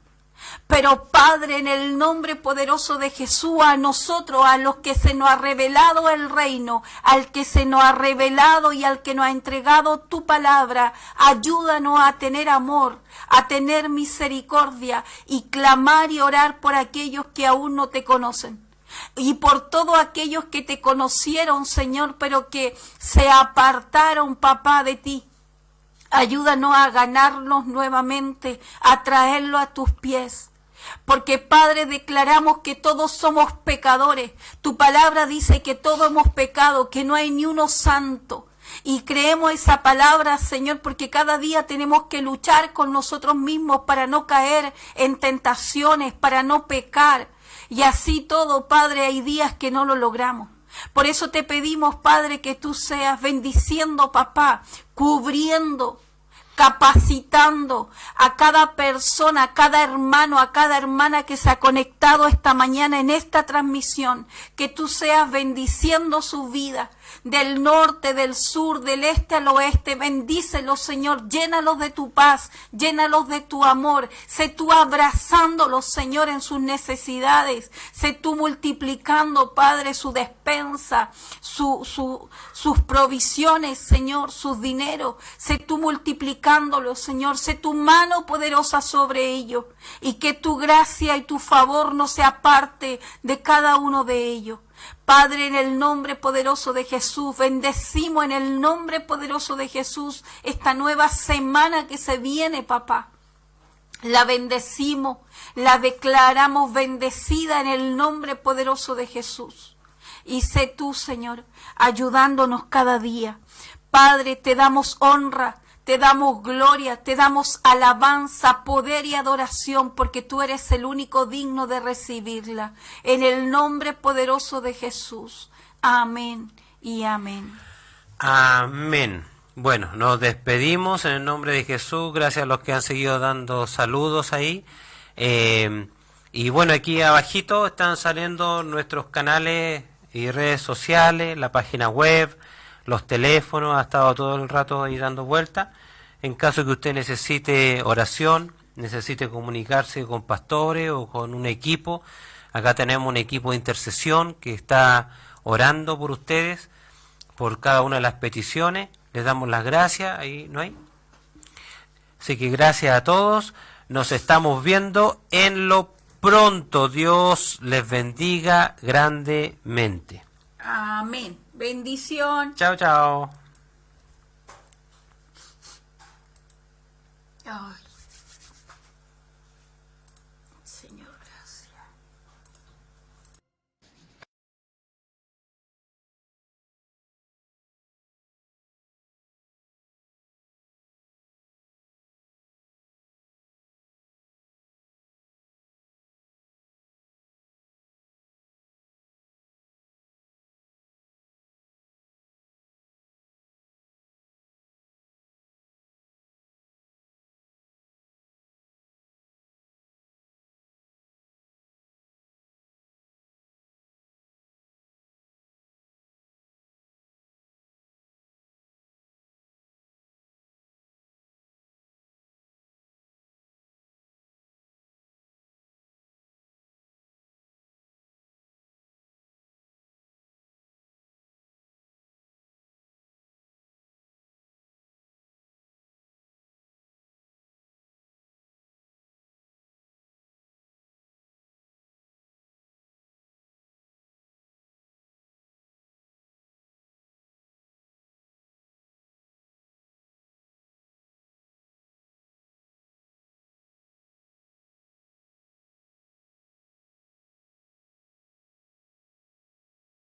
Pero Padre, en el nombre poderoso de Jesús, a nosotros, a los que se nos ha revelado el reino, al que se nos ha revelado y al que nos ha entregado tu palabra, ayúdanos a tener amor, a tener misericordia y clamar y orar por aquellos que aún no te conocen. Y por todos aquellos que te conocieron, Señor, pero que se apartaron, papá, de ti. Ayúdanos a ganarnos nuevamente, a traerlo a tus pies. Porque, Padre, declaramos que todos somos pecadores. Tu palabra dice que todos hemos pecado, que no hay ni uno santo. Y creemos esa palabra, Señor, porque cada día tenemos que luchar con nosotros mismos para no caer en tentaciones, para no pecar. Y así todo, Padre, hay días que no lo logramos. Por eso te pedimos, Padre, que tú seas bendiciendo, papá, cubriendo, capacitando a cada persona, a cada hermano, a cada hermana que se ha conectado esta mañana en esta transmisión, que tú seas bendiciendo su vida, del norte, del sur, del este al oeste. Bendícelos, Señor, llénalos de tu paz, llénalos de tu amor, sé tú abrazándolos, Señor, en sus necesidades, sé tú multiplicando, Padre, su despensa, sus provisiones, Señor, sus dineros, sé tú multiplicándolos, Señor, sé tu mano poderosa sobre ellos, y que tu gracia y tu favor no se aparte de cada uno de ellos. Padre, en el nombre poderoso de Jesús, bendecimos en el nombre poderoso de Jesús esta nueva semana que se viene, papá. La bendecimos, la declaramos bendecida en el nombre poderoso de Jesús. Y sé tú, Señor, ayudándonos cada día. Padre, te damos honra, te damos gloria, te damos alabanza, poder y adoración, porque tú eres el único digno de recibirla. En el nombre poderoso de Jesús. Amén y amén. Amén. Bueno, nos despedimos en el nombre de Jesús. Gracias a los que han seguido dando saludos ahí. Y bueno, aquí abajito están saliendo nuestros canales y redes sociales, la página web, los teléfonos, ha estado todo el rato ahí dando vueltas. En caso que usted necesite oración, necesite comunicarse con pastores o con un equipo, acá tenemos un equipo de intercesión que está orando por ustedes, por cada una de las peticiones. Les damos las gracias, ahí no hay. Así que gracias a todos, nos estamos viendo en lo pronto. Dios les bendiga grandemente. Amén. Bendición. Chao, chao. Ay.